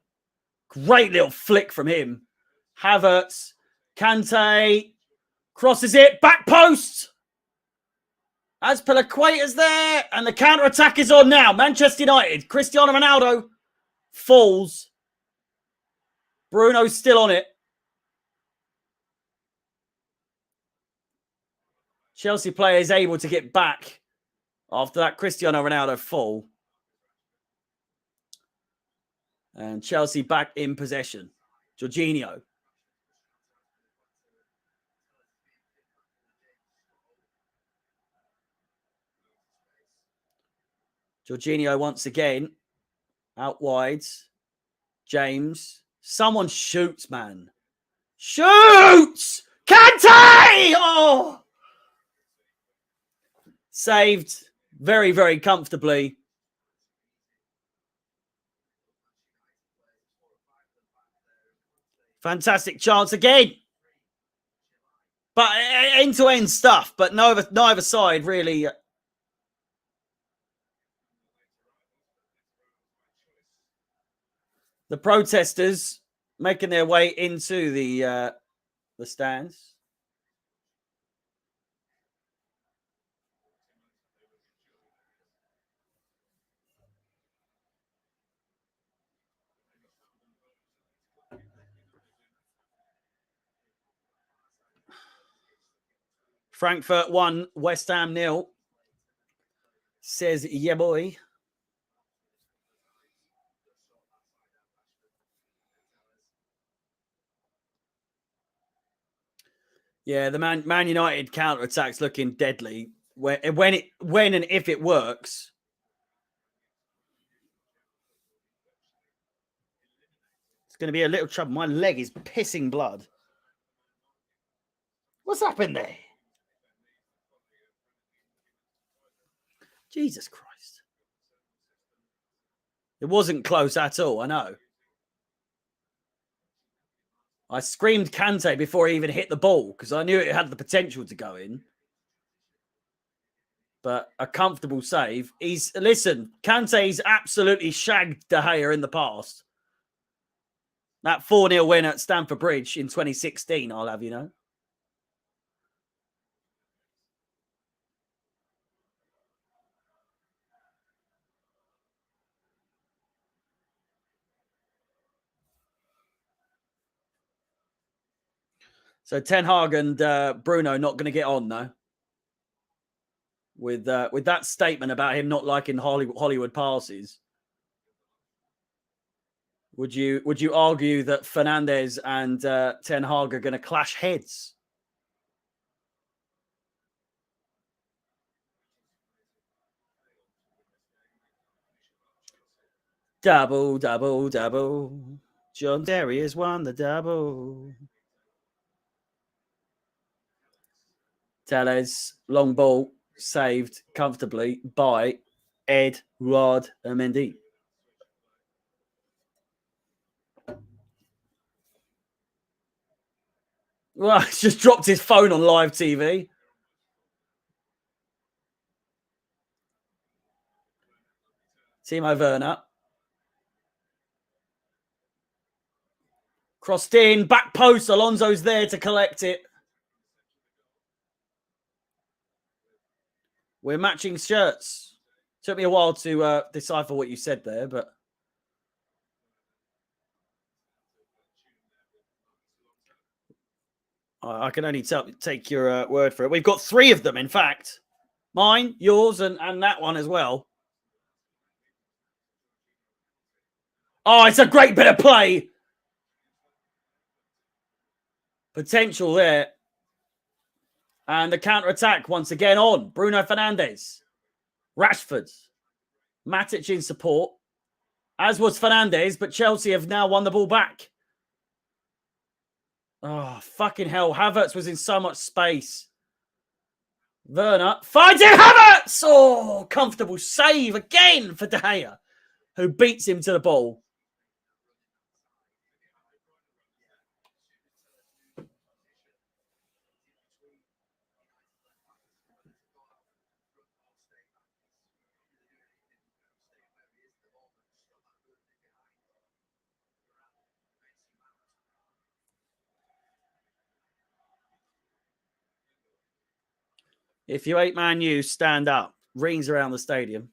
[SPEAKER 1] Great little flick from him. Havertz. Kante. Crosses it. Back post. Azpilicueta's there. And the counter-attack is on now. Manchester United. Cristiano Ronaldo falls. Bruno's still on it. Chelsea player is able to get back after that Cristiano Ronaldo fall. And Chelsea back in possession. Jorginho. Jorginho once again. Out wide. James. Someone shoots, man. Shoots! Kante! Oh! Saved very, very comfortably. Fantastic chance again. But end-to-end stuff. But neither side really. The protesters making their way into the stands. Frankfurt 1, West Ham 0. Says, yeah, boy. Yeah, the Man United counter-attack's looking deadly. When and if it works. It's going to be a little trouble. My leg is pissing blood. What's happened there? Jesus Christ. It wasn't close at all, I know. I screamed Kante before he even hit the ball because I knew it had the potential to go in. but a comfortable save. Listen, Kante's absolutely shagged De Gea in the past. That 4-0 win at Stamford Bridge in 2016, I'll have you know. So Ten Hag and Bruno not going to get on, though, with that statement about him not liking Hollywood passes. Would you argue that Fernandes and Ten Hag are going to clash heads? Double, double, double. John Terry has won the double. Telles, long ball, saved comfortably by Edouard Mendy. Well, he's just dropped his phone on live TV. Timo Werner. Crossed in, back post. Alonso's there to collect it. We're matching shirts. Took me a while to decipher what you said there, but I can only take your word for it. We've got 3 of them, in fact. Mine, yours, and that one as well. Oh, it's a great bit of play. Potential there. And the counter-attack once again on. Bruno Fernandes. Rashford. Matic in support. As was Fernandes, but Chelsea have now won the ball back. Oh, fucking hell. Havertz was in so much space. Werner finds it. Havertz! Oh, comfortable save again for De Gea, who beats him to the ball. If you hate Man U, stand up. Rings around the stadium.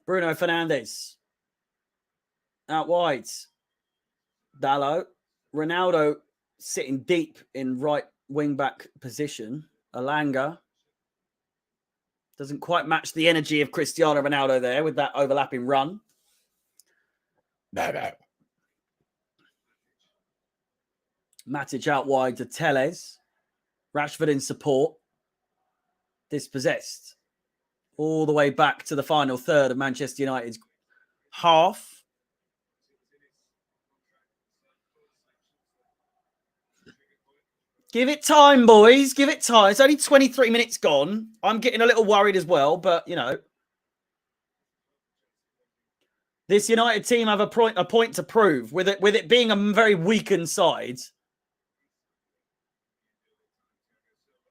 [SPEAKER 1] Bruno Fernandes. Out wide. Dalot. Ronaldo sitting deep in right wing-back position. Alanga. Doesn't quite match the energy of Cristiano Ronaldo there with that overlapping run. No. Matic out wide to Telles. Rashford in support. Dispossessed. All the way back to the final third of Manchester United's half. Give it time, boys. Give it time. It's only 23 minutes gone. I'm getting a little worried as well, but, you know. This United team have a point to prove. With it being a very weakened side.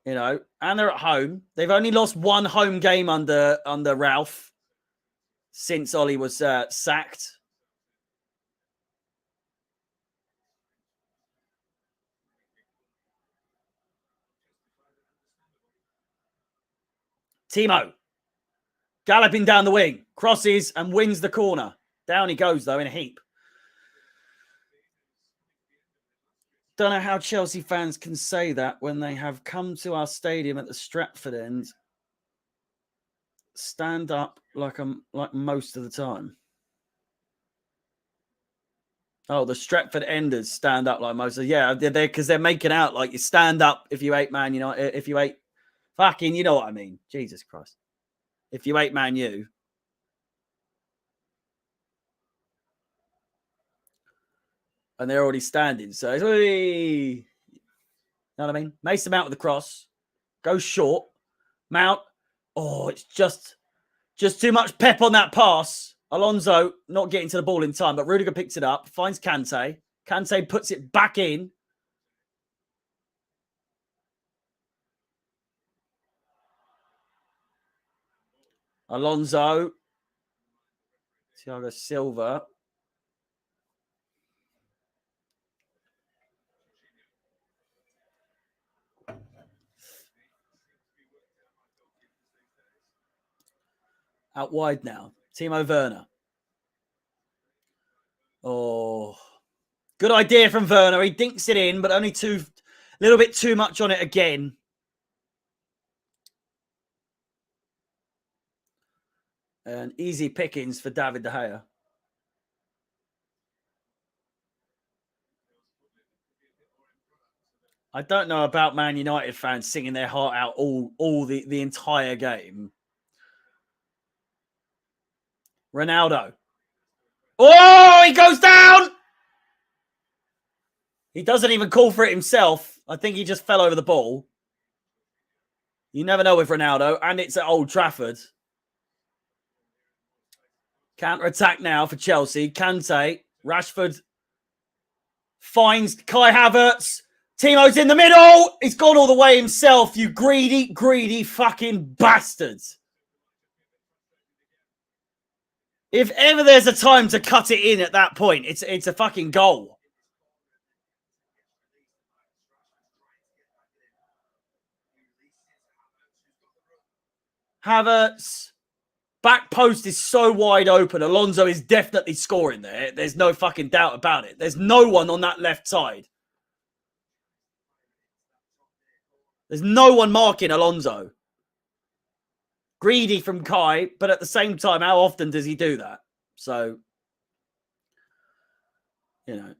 [SPEAKER 1] You know, and they're at home. They've only lost 1 home game under Ralph since Ollie was sacked. Timo. Galloping down the wing. Crosses and wins the corner. Down he goes, though, in a heap. Don't know how Chelsea fans can say that when they have come to our stadium at the Stratford end. Stand up like most of the time. Oh, the Stratford enders stand up like most of yeah, because they're making out like you stand up if you hate Man United, if you hate fucking, you know what I mean. Jesus Christ. If you hate Man U. And they're already standing. So it's you know what I mean? Mason Mount with the cross. Goes short. Mount. Oh, it's just Just too much pep on that pass. Alonso not getting to the ball in time, but Rudiger picks it up, finds Kante. Kante puts it back in. Alonso. Thiago Silva. Out wide now. Timo Werner. Oh, good idea from Werner. He dinks it in, but only a little bit too much on it again. And easy pickings for David De Gea. I don't know about Man United fans singing their heart out all the entire game. Ronaldo. Oh, he goes down! He doesn't even call for it himself. I think he just fell over the ball. You never know with Ronaldo, and it's at Old Trafford. Counter-attack now for Chelsea. Kante, Rashford finds Kai Havertz. Timo's in the middle. He's gone all the way himself, you greedy, greedy fucking bastards. If ever there's a time to cut it in at that point, it's a fucking goal. Havertz. Back post is so wide open. Alonso is definitely scoring there. There's no fucking doubt about it. There's no one on that left side. There's no one marking Alonso. Greedy from Kai, but at the same time, how often does he do that? So, you know.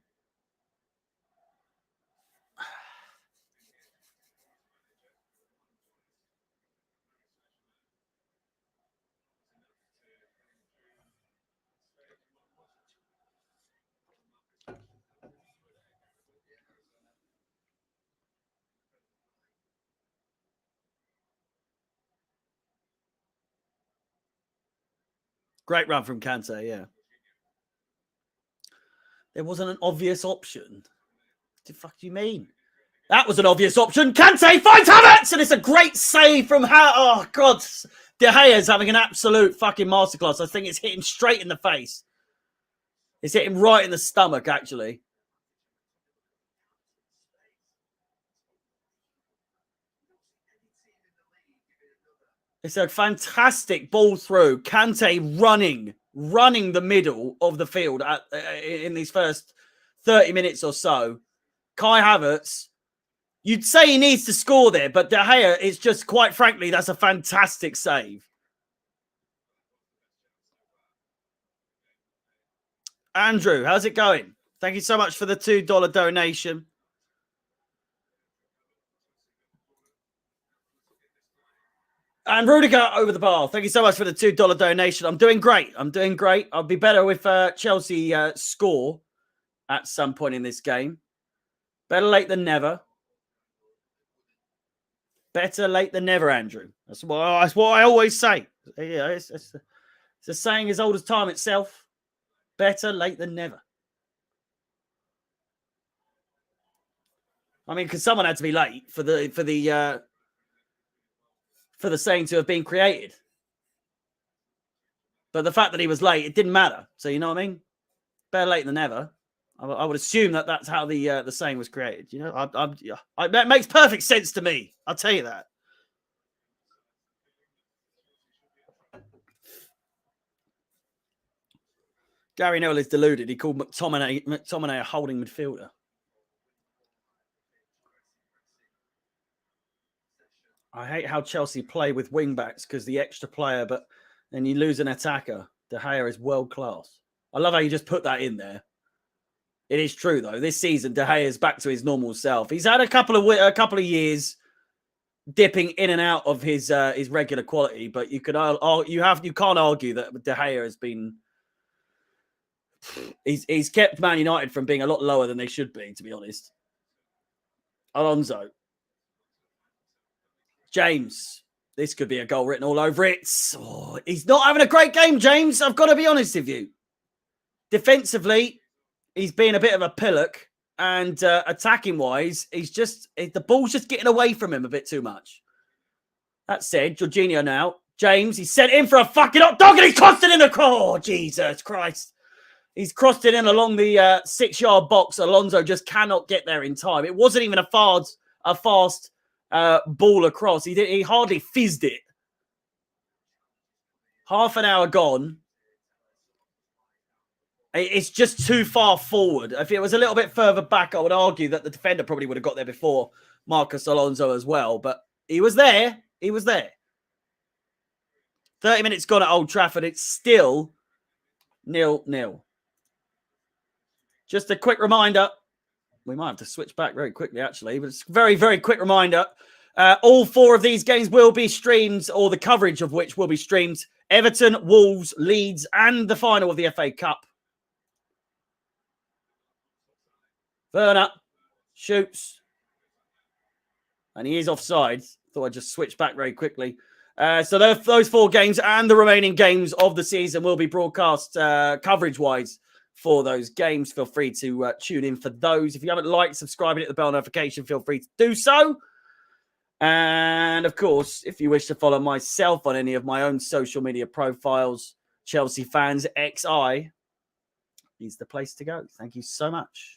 [SPEAKER 1] Great run from Kante, yeah. There wasn't an obvious option. What the fuck do you mean? That was an obvious option. Kante finds Havertz, and it's a great save from oh god, De Gea's having an absolute fucking masterclass. I think it's hit him straight in the face. It's hit him right in the stomach, actually. It's a fantastic ball through. Kante running the middle of the field in these first 30 minutes or so. Kai Havertz, you'd say he needs to score there, but De Gea is just, quite frankly, that's a fantastic save. Andrew, how's it going? Thank you so much for the $2 donation. And Rudiger over the bar. Thank you so much for the $2 donation. I'm doing great. I'll be better with Chelsea score at some point in this game. Better late than never. Better late than never, Andrew. That's what I always say. Yeah, it's a saying as old as time itself. Better late than never. I mean, because someone had to be late for the saying to have been created. But the fact that he was late, it didn't matter. So you know what I mean? Better late than never. I would assume that that's how the saying was created. You know, that makes perfect sense to me. I'll tell you that. Gary Neville is deluded. He called McTominay a holding midfielder. I hate how Chelsea play with wing backs because the extra player, but then you lose an attacker. De Gea is world class. I love how you just put that in there. It is true though. This season, De Gea is back to his normal self. He's had a couple of years dipping in and out of his regular quality, but you can't argue that De Gea has been. He's kept Man United from being a lot lower than they should be, to be honest. Alonso. James. This could be a goal written all over it. Oh, he's not having a great game, James. I've got to be honest with you. Defensively, he's been a bit of a pillock. And attacking-wise, the ball's just getting away from him a bit too much. That said, Jorginho now. James, he's sent in for a fucking hot dog and he's crossed it in the core. Oh, Jesus Christ. He's crossed it in along the 6-yard box. Alonso just cannot get there in time. It wasn't even a fast ball across. He hardly fizzed it. Half an hour gone. It's just too far forward. If it was a little bit further back, I would argue that the defender probably would have got there before Marcos Alonso as well. But he was there. He was there. 30 minutes gone at Old Trafford. It's still 0-0. Just a quick reminder. We might have to switch back very quickly, actually. But it's a very, very quick reminder. All 4 of these games will be streamed, or the coverage of which will be streamed. Everton, Wolves, Leeds, and the final of the FA Cup. Werner shoots. And he is offside. Thought I'd just switch back very quickly. So those 4 games and the remaining games of the season will be broadcast coverage-wise for those games. Feel free to tune in for those. If you haven't liked, subscribed, hit the bell notification, feel free to do so. And, of course, if you wish to follow myself on any of my own social media profiles, Chelsea Fans XI is the place to go. Thank you so much.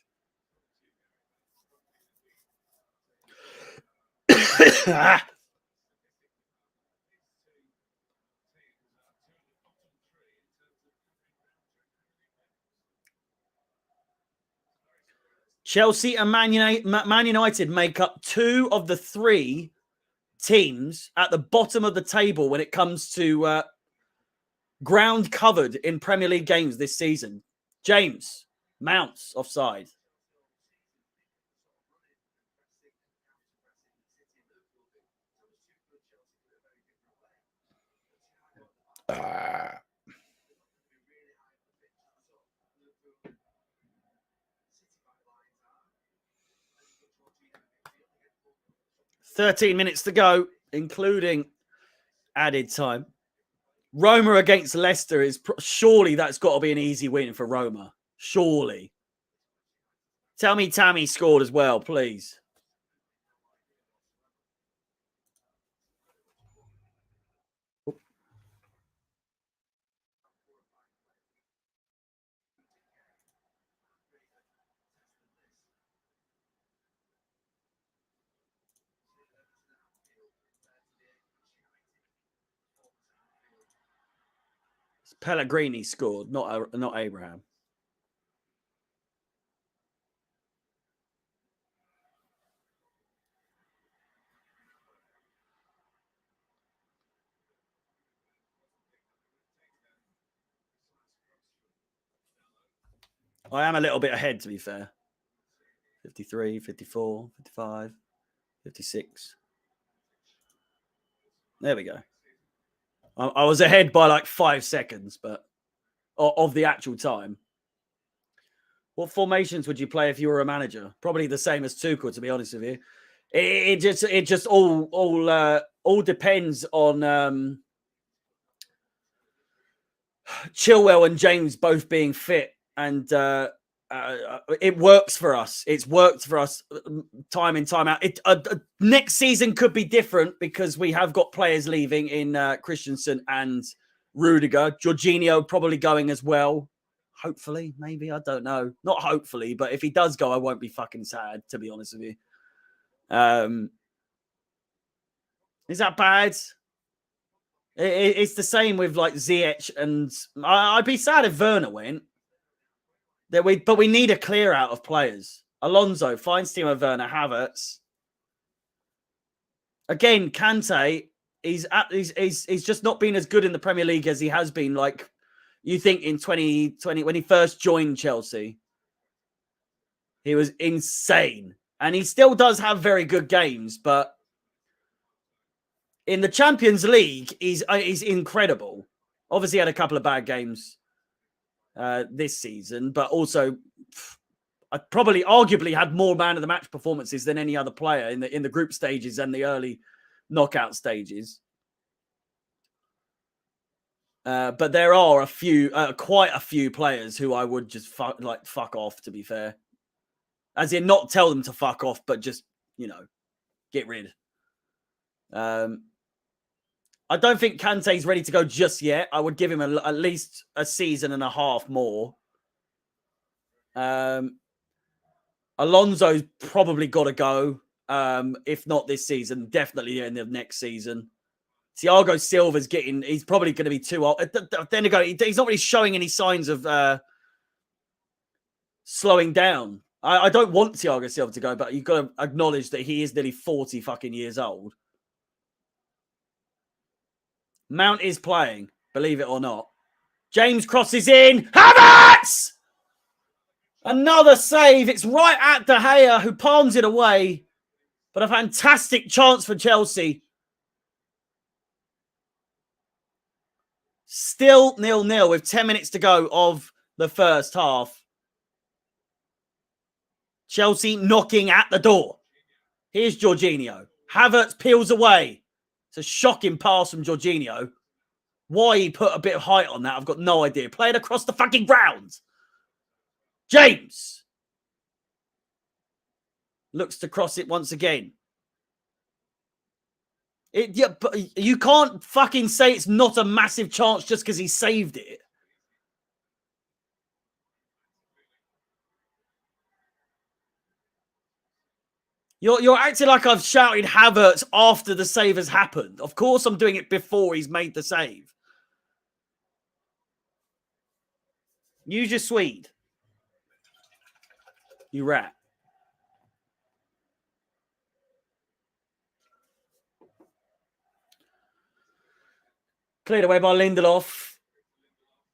[SPEAKER 1] Chelsea and Man United make up 2 of the 3 teams at the bottom of the table when it comes to ground covered in Premier League games this season. James, Mounts offside. Uh, 13 minutes to go, including added time. Roma against Leicester is surely that's got to be an easy win for Roma. Surely. Tell me Tammy scored as well, please. Pellegrini scored, not Abraham. I am a little bit ahead, to be fair. 53, 54, 55, 56. There we go. I was ahead by like 5 seconds, but of the actual time. What formations would you play if you were a manager? Probably the same as Tuchel, to be honest with you. It just all depends on Chilwell and James both being fit, and it works for us. It's worked for us time in, time out. Next season could be different because we have got players leaving in Christensen and Rudiger. Jorginho probably going as well. Hopefully, maybe. I don't know. Not hopefully, but if he does go, I won't be fucking sad, to be honest with you. Is that bad? It's the same with like Ziyech, and I'd be sad if Werner went. But we need a clear out of players. Alonso, finds Timo Werner, Havertz. Again, Kante, he's just not been as good in the Premier League as he has been. Like you think in 2020 when he first joined Chelsea, he was insane, and he still does have very good games. But in the Champions League, he's incredible. Obviously, had a couple of bad games this season, but also I probably arguably had more man of the match performances than any other player in the group stages and the early knockout stages. But there are quite a few players who I would just fuck off, to be fair. As in, not tell them to fuck off, but just, get rid. I don't think Kante's ready to go just yet. I would give him at least a season and a half more. Alonso's probably got to go. If not this season, definitely in the next season. Thiago Silva's he's probably going to be too old. Then again, he's not really showing any signs of slowing down. I don't want Thiago Silva to go, but you've got to acknowledge that he is nearly 40 fucking years old. Mount is playing, believe it or not. James crosses in. Havertz! Another save. It's right at De Gea, who palms it away. But a fantastic chance for Chelsea. Still 0-0 with 10 minutes to go of the first half. Chelsea knocking at the door. Here's Jorginho. Havertz peels away. It's a shocking pass from Jorginho. Why he put a bit of height on that, I've got no idea. Play it across the fucking ground. James looks to cross it once again. But you can't fucking say it's not a massive chance just because he saved it. You're acting like I've shouted Havertz after the save has happened. Of course I'm doing it before he's made the save. Use your Swede. You rat. Cleared away by Lindelof.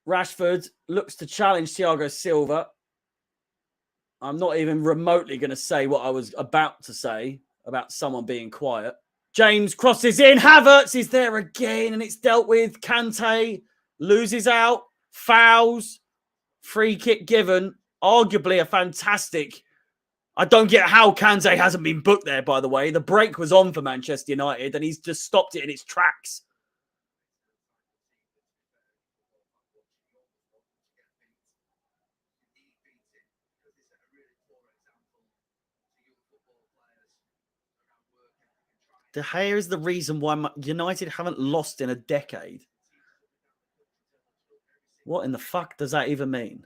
[SPEAKER 1] Rashford looks to challenge Thiago Silva. I'm not even remotely going to say what I was about to say about someone being quiet. James crosses in. Havertz is there again, and it's dealt with. Kante loses out. Fouls. Free kick given. Arguably a fantastic... I don't get how Kante hasn't been booked there, by the way. The break was on for Manchester United, and he's just stopped it in its tracks. De Gea is the reason why United haven't lost in a decade. What in the fuck does that even mean?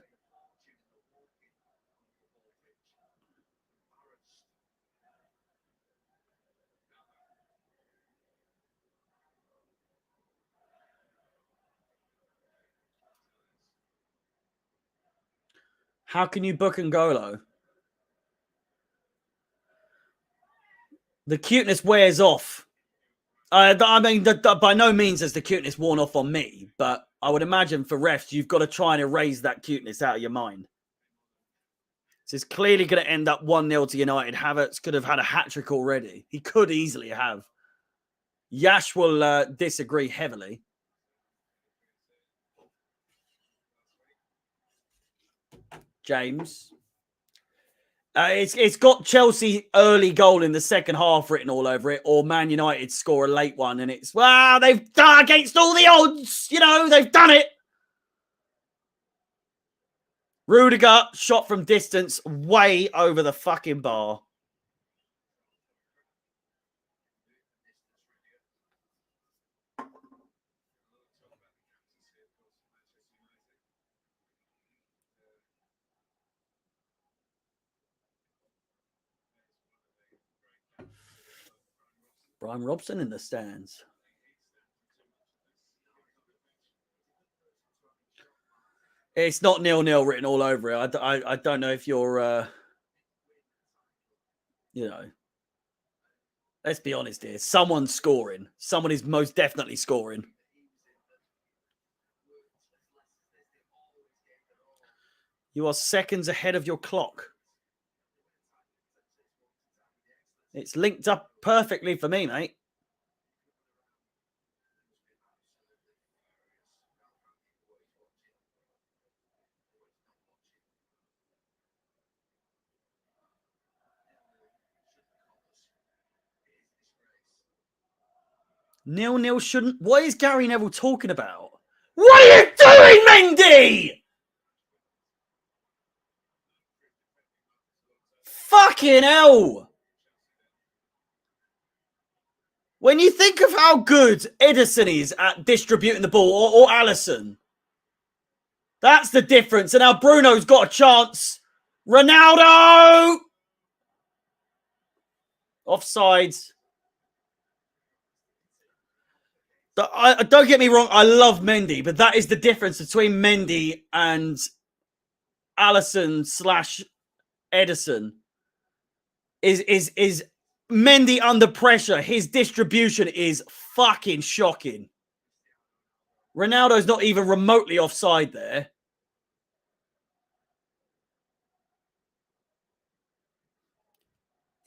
[SPEAKER 1] How can you book N'Golo? The cuteness wears off. I mean, by no means has the cuteness worn off on me, but I would imagine for refs, you've got to try and erase that cuteness out of your mind. This is clearly going to end up 1-0 to United. Havertz could have had a hat-trick already. He could easily have. Yash will disagree heavily. James. It's got Chelsea early goal in the second half written all over it, or Man United score a late one, and it's, well, they've done against all the odds. They've done it. Rudiger shot from distance way over the fucking bar. Brian Robson in the stands. It's not 0-0 written all over it. I don't know if you're, let's be honest here. Someone's scoring. Someone is most definitely scoring. You are seconds ahead of your clock. It's linked up perfectly for me, mate. Nil shouldn't. What is Gary Neville talking about? What are you doing, Mendy? Fucking hell. When you think of how good Edison is at distributing the ball, or Alisson, that's the difference. And now Bruno's got a chance. Ronaldo! Offsides. Don't get me wrong, I love Mendy, but that is the difference between Mendy and Alisson / Edison. Is Mendy under pressure? His distribution is fucking shocking. Ronaldo's not even remotely offside there.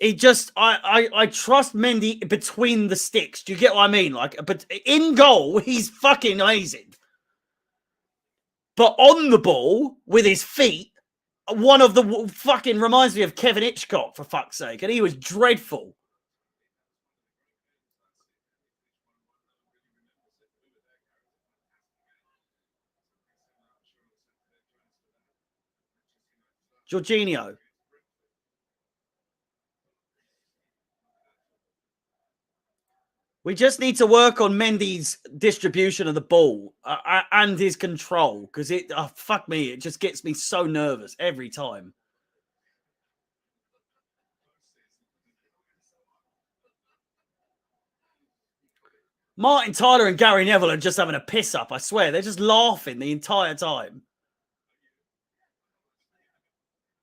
[SPEAKER 1] He just, I trust Mendy between the sticks. Do you get what I mean? Like, but in goal, he's fucking amazing. But on the ball with his feet, one of the fucking reminds me of Kevin Hitchcock, for fuck's sake, and he was dreadful. Jorginho. We just need to work on Mendy's distribution of the ball and his control, because fuck me, it just gets me so nervous every time. Martin Tyler and Gary Neville are just having a piss up, I swear. They're just laughing the entire time.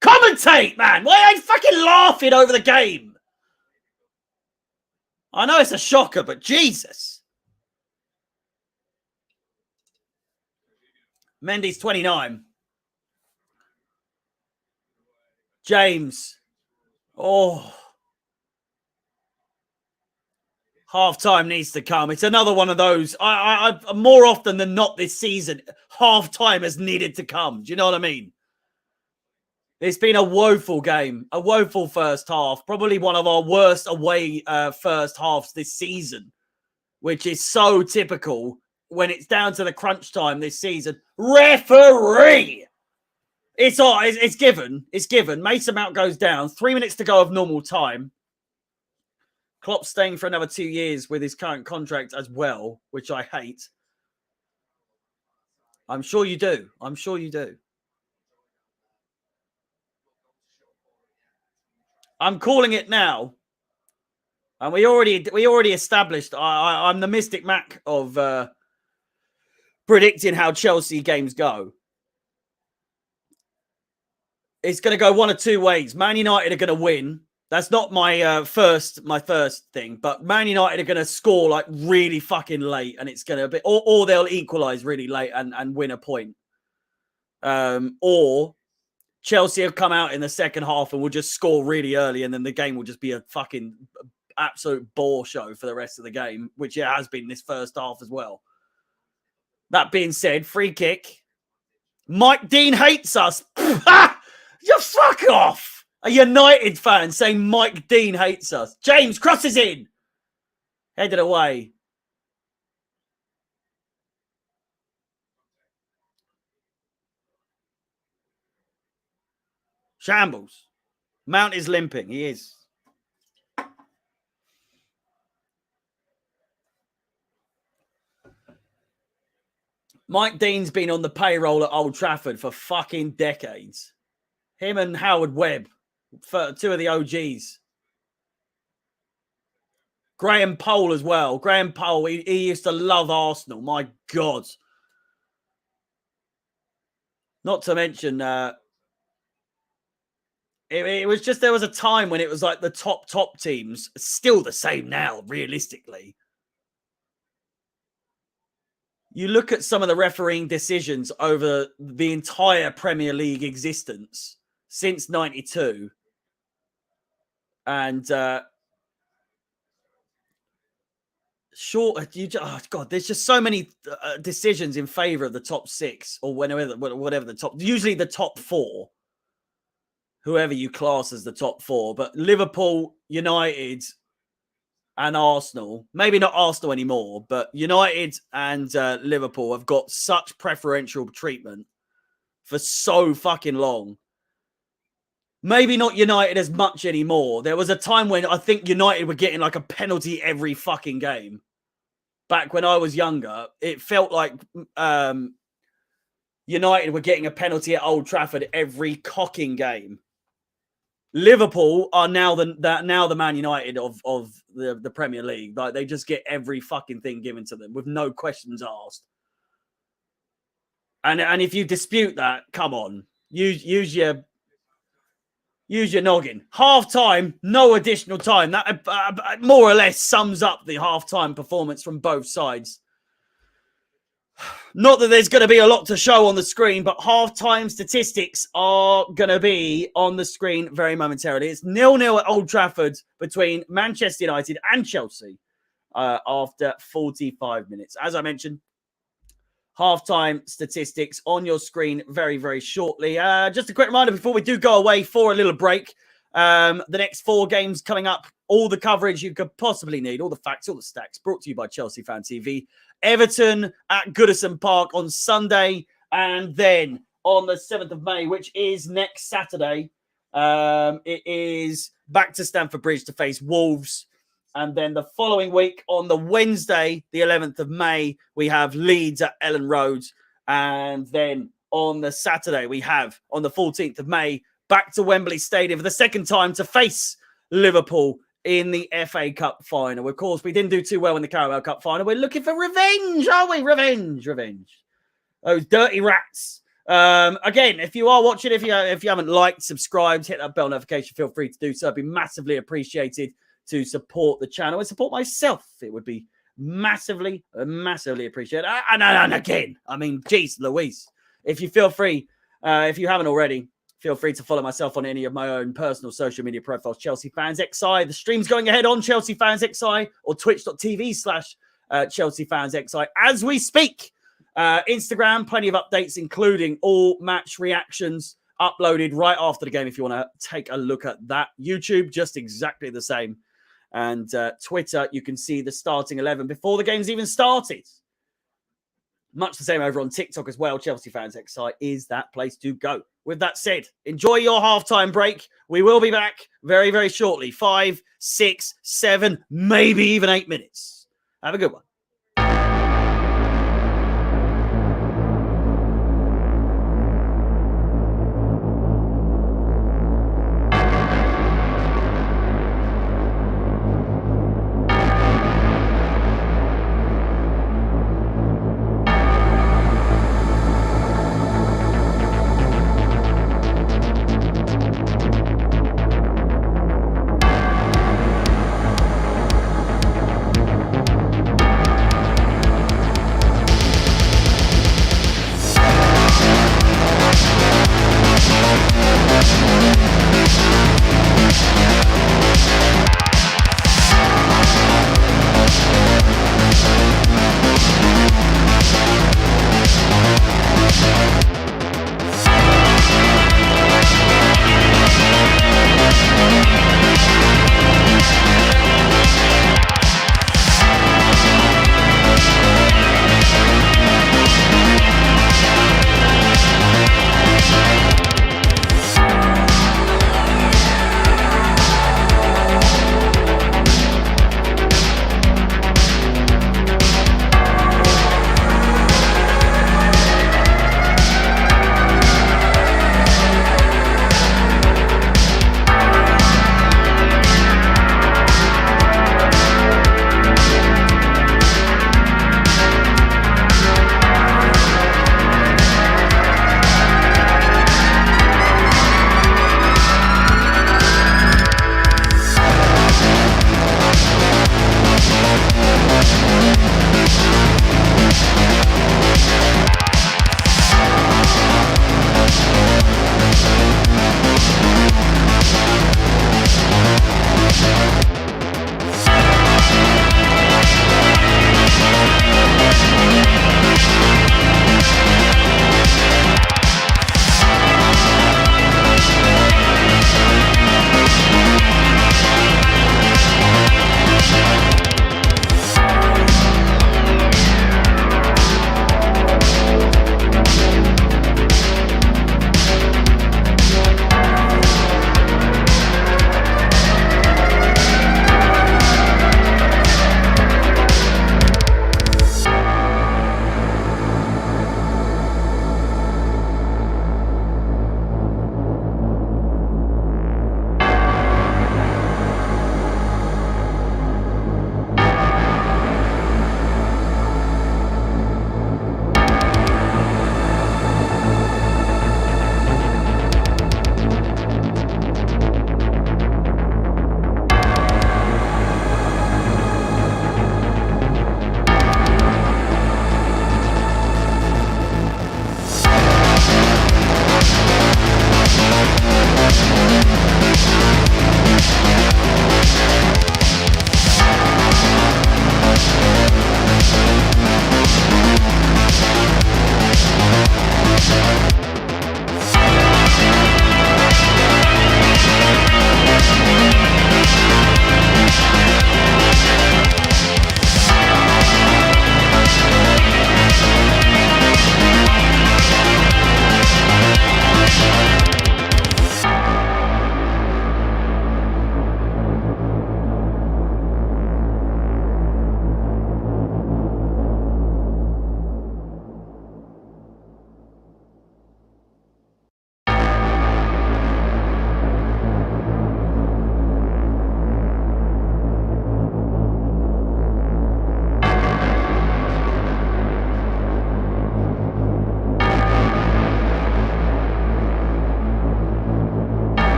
[SPEAKER 1] Commentate, man! Why are you fucking laughing over the game? I know it's a shocker, but Jesus. Mendy's 29. James. Oh. Half-time needs to come. It's another one of those. I more often than not this season, half-time has needed to come. Do you know what I mean? It's been a woeful game, a woeful first half. Probably one of our worst away first halves this season, which is so typical when it's down to the crunch time this season. Referee! It's given. It's given. Mason Mount goes down. 3 minutes to go of normal time. Klopp's staying for another 2 years with his current contract as well, which I hate. I'm sure you do. I'm sure you do. I'm calling it now. And we already established I'm the Mystic Mac of predicting how Chelsea games go. It's going to go one of two ways. Man United are going to win. That's not my first thing, but Man United are going to score like really fucking late, and it's going to be, or they'll equalize really late and win a point. Or Chelsea have come out in the second half and will just score really early, and then the game will just be a fucking absolute bore show for the rest of the game, which it has been this first half as well. That being said, free kick. Mike Dean hates us. You fuck off. A United fan saying Mike Dean hates us. James crosses in. Headed away. Shambles. Mount is limping. He is. Mike Dean's been on the payroll at Old Trafford for fucking decades. Him and Howard Webb, for two of the OGs. Graham Poll as well. Graham Poll, he used to love Arsenal. My God. Not to mention, it was just, there was a time when it was like the top teams, still the same now, realistically. You look at some of the refereeing decisions over the entire Premier League existence since 92. And God, there's just so many decisions in favor of the top six, or whatever the top, usually the top four, whoever you class as the top four. But Liverpool, United, and Arsenal, maybe not Arsenal anymore, but United and Liverpool have got such preferential treatment for so fucking long. Maybe not United as much anymore. There was a time when I think United were getting like a penalty every fucking game. Back when I was younger, it felt like United were getting a penalty at Old Trafford every cocking game. Liverpool are now the Man United of the Premier League. Like, they just get every fucking thing given to them with no questions asked. And if you dispute that, come on, use your noggin. Half time, no additional time. That more or less sums up the half time performance from both sides. Not that there's going to be a lot to show on the screen, but half-time statistics are going to be on the screen very momentarily. It's 0-0 at Old Trafford between Manchester United and Chelsea after 45 minutes. As I mentioned, half-time statistics on your screen very, very shortly. Just a quick reminder before we do go away for a little break. The next 4 games coming up, all the coverage you could possibly need, all the facts, all the stacks, brought to you by Chelsea Fan TV. Everton at Goodison Park on Sunday, and then on the 7th of May, which is next Saturday, it is back to Stamford Bridge to face Wolves. And then the following week, on the Wednesday, the 11th of May, we have Leeds at Ellen Road. And then on the Saturday, we have, on the 14th of May, back to Wembley Stadium for the second time to face Liverpool in the FA Cup final. Of course, we didn't do too well in the Carabao Cup final. We're looking for revenge, aren't we? Revenge. Those dirty rats. Again, if you are watching, if you haven't liked, subscribed, hit that bell notification, feel free to do so. It'd be massively appreciated to support the channel and support myself. It would be massively appreciated. And again, I mean, geez, Louise, if you feel free, if you haven't already, feel free to follow myself on any of my own personal social media profiles, Chelsea Fans XI. The stream's going ahead on Chelsea Fans XI or twitch.tv/Chelsea Fans XI as we speak. Instagram, plenty of updates, including all match reactions uploaded right after the game if you want to take a look at that. YouTube, just exactly the same. And Twitter, you can see the starting 11 before the game's even started. Much the same over on TikTok as well. Chelsea Fans XI is that place to go. With that said, enjoy your halftime break. We will be back very, very shortly. 5, 6, 7, maybe even 8 minutes. Have a good one.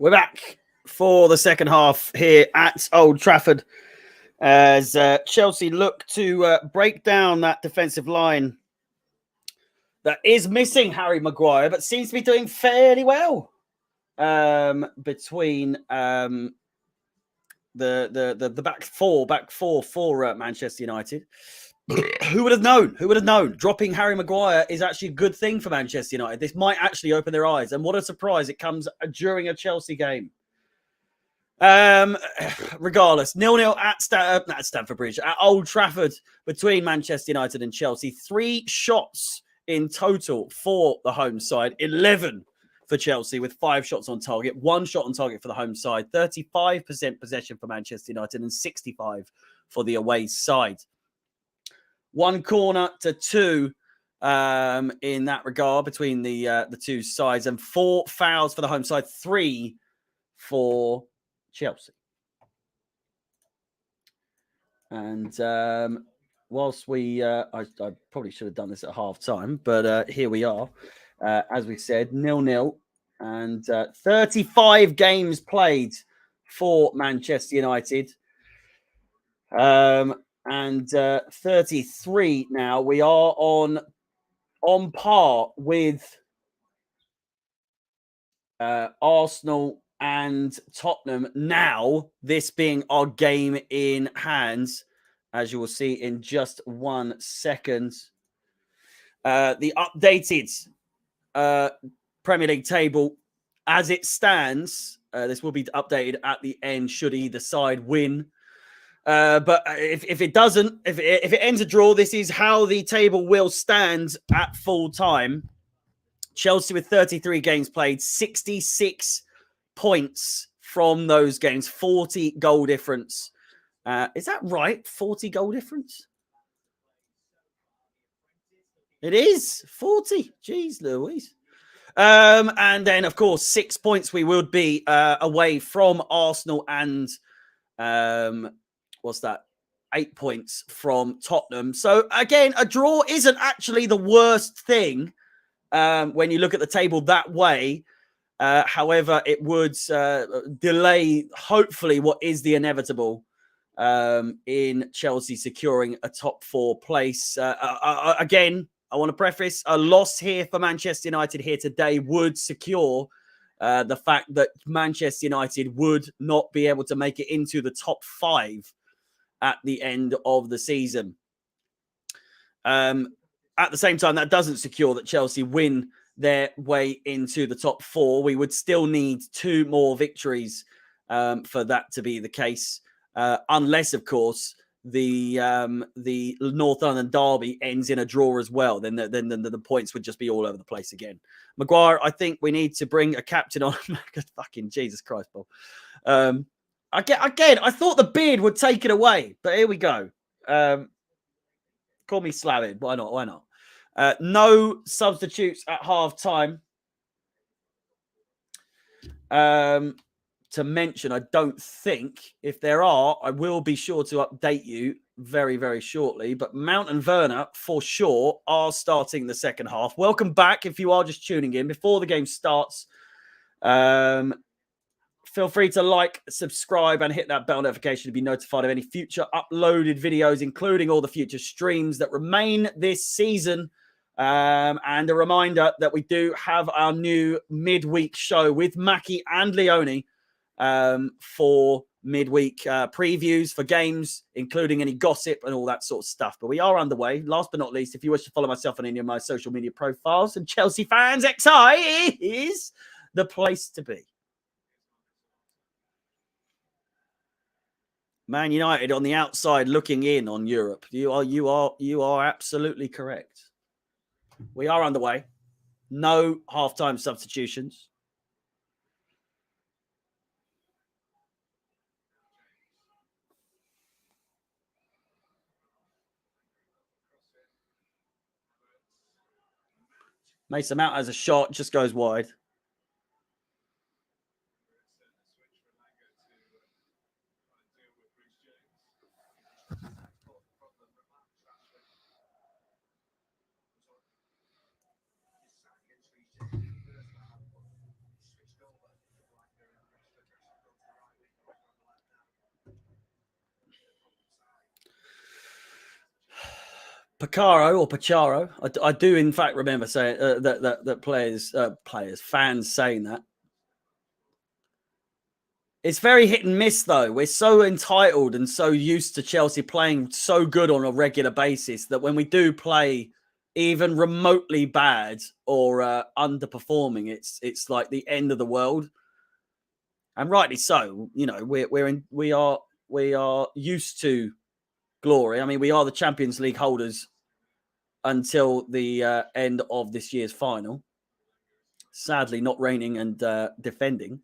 [SPEAKER 1] We're back for the second half here at Old Trafford as Chelsea look to break down that defensive line that is missing Harry Maguire, but seems to be doing fairly well between the back four for Manchester United. Who would have known? Who would have known? Dropping Harry Maguire is actually a good thing for Manchester United. This might actually open their eyes, and what a surprise it comes during a Chelsea game. Regardless, 0-0 at Stamford Bridge, at Old Trafford between Manchester United and Chelsea. 3 shots in total for the home side, 11 for Chelsea with 5 shots on target, 1 shot on target for the home side, 35% possession for Manchester United and 65 for the away side. 1 corner to 2 in that regard between the two sides, and 4 fouls for the home side, 3 for Chelsea. And whilst we, I probably should have done this at half time, but here we are. As we said, 0-0 and 35 games played for Manchester United. And 33 now. We are on par with Arsenal and Tottenham now, this being our game in hands, as you will see in just 1 second. The updated Premier League table as it stands, this will be updated at the end should either side win. But if it doesn't, if it ends a draw, this is how the table will stand at full time. Chelsea with 33 games played, 66 points from those games, 40 goal difference. Is that right? 40 goal difference? It is 40. Jeez Louise. And then, of course, 6 points we would be away from Arsenal and what's that? 8 points from Tottenham. So, again, a draw isn't actually the worst thing when you look at the table that way. However, it would delay, hopefully, what is the inevitable in Chelsea securing a top 4 place. Again, I want to preface, a loss here for Manchester United here today would secure the fact that Manchester United would not be able to make it into the top 5 at the end of the season. At the same time, that doesn't secure that Chelsea win their way into the top 4. We would still need 2 more victories for that to be the case, unless, of course, the North London derby ends in a draw as well. Then the points would just be all over the place again. Maguire, I think we need to bring a captain on. Fucking Jesus Christ, Bob. Again, I thought the beard would take it away, but here we go. Call me Slavid. Why not? Why not? No substitutes at half time. To mention, I don't think. If there are, I will be sure to update you very, very shortly. But Mount and Werner, for sure, are starting the second half. Welcome back if you are just tuning in. Before the game starts, feel free to like, subscribe, and hit that bell notification to be notified of any future uploaded videos, including all the future streams that remain this season. And a reminder that we do have our new midweek show with Mackie and Leone for midweek previews for games, including any gossip and all that sort of stuff. But we are underway. Last but not least, if you wish to follow myself on any of my social media profiles, and Chelsea Fans XI is the place to be. Man United on the outside looking in on Europe. You are absolutely correct. We are underway. No halftime substitutions. Mason Mount has a shot, just goes wide. Pacaro or Pacharo. I do in fact remember saying that fans saying that. It's very hit and miss, though. We're so entitled and so used to Chelsea playing so good on a regular basis that when we do play even remotely bad or underperforming, it's like the end of the world. And rightly so. You know, we are used to glory. I mean, we are the Champions League holders until the end of this year's final. Sadly, not reigning and defending.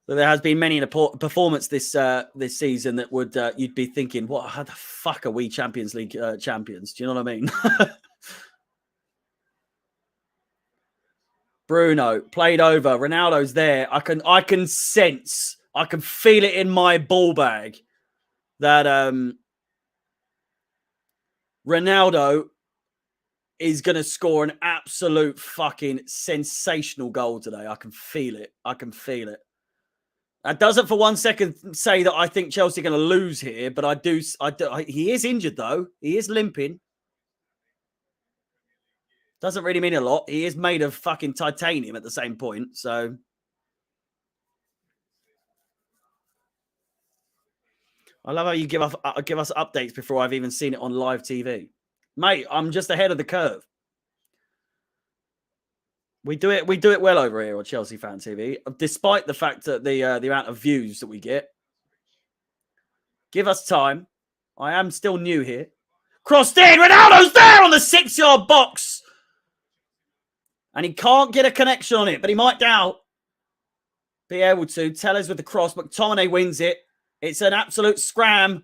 [SPEAKER 1] But there has been many a performance this season that would you'd be thinking, what? How the fuck are we Champions League champions? Do you know what I mean? Bruno played over. Ronaldo's there. I can sense. I can feel it in my ball bag that Ronaldo is going to score an absolute fucking sensational goal today. I can feel it. I can feel it. That doesn't for 1 second say that I think Chelsea are going to lose here, but I do. He is injured, though. He is limping. Doesn't really mean a lot. He is made of fucking titanium at the same point, so... I love how you give us updates before I've even seen it on live TV. Mate, I'm just ahead of the curve. We do it well over here on Chelsea Fan TV, despite the fact that the amount of views that we get. Give us time. I am still new here. Crossed in. Ronaldo's there on the 6-yard box. And he can't get a connection on it, but he might now be able to. Tellers with the cross. McTominay wins it. It's an absolute scramble.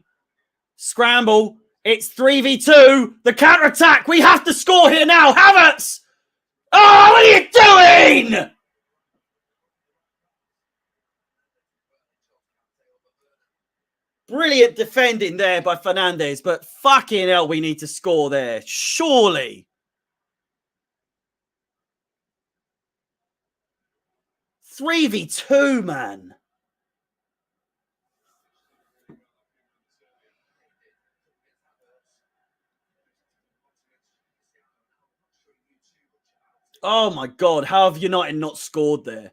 [SPEAKER 1] It's 3v2. The counter-attack. We have to score here now. Havertz. Oh, what are you doing? Brilliant defending there by Fernandes, but fucking hell, we need to score there. Surely. 3v2, man. Oh my God, how have United not scored there?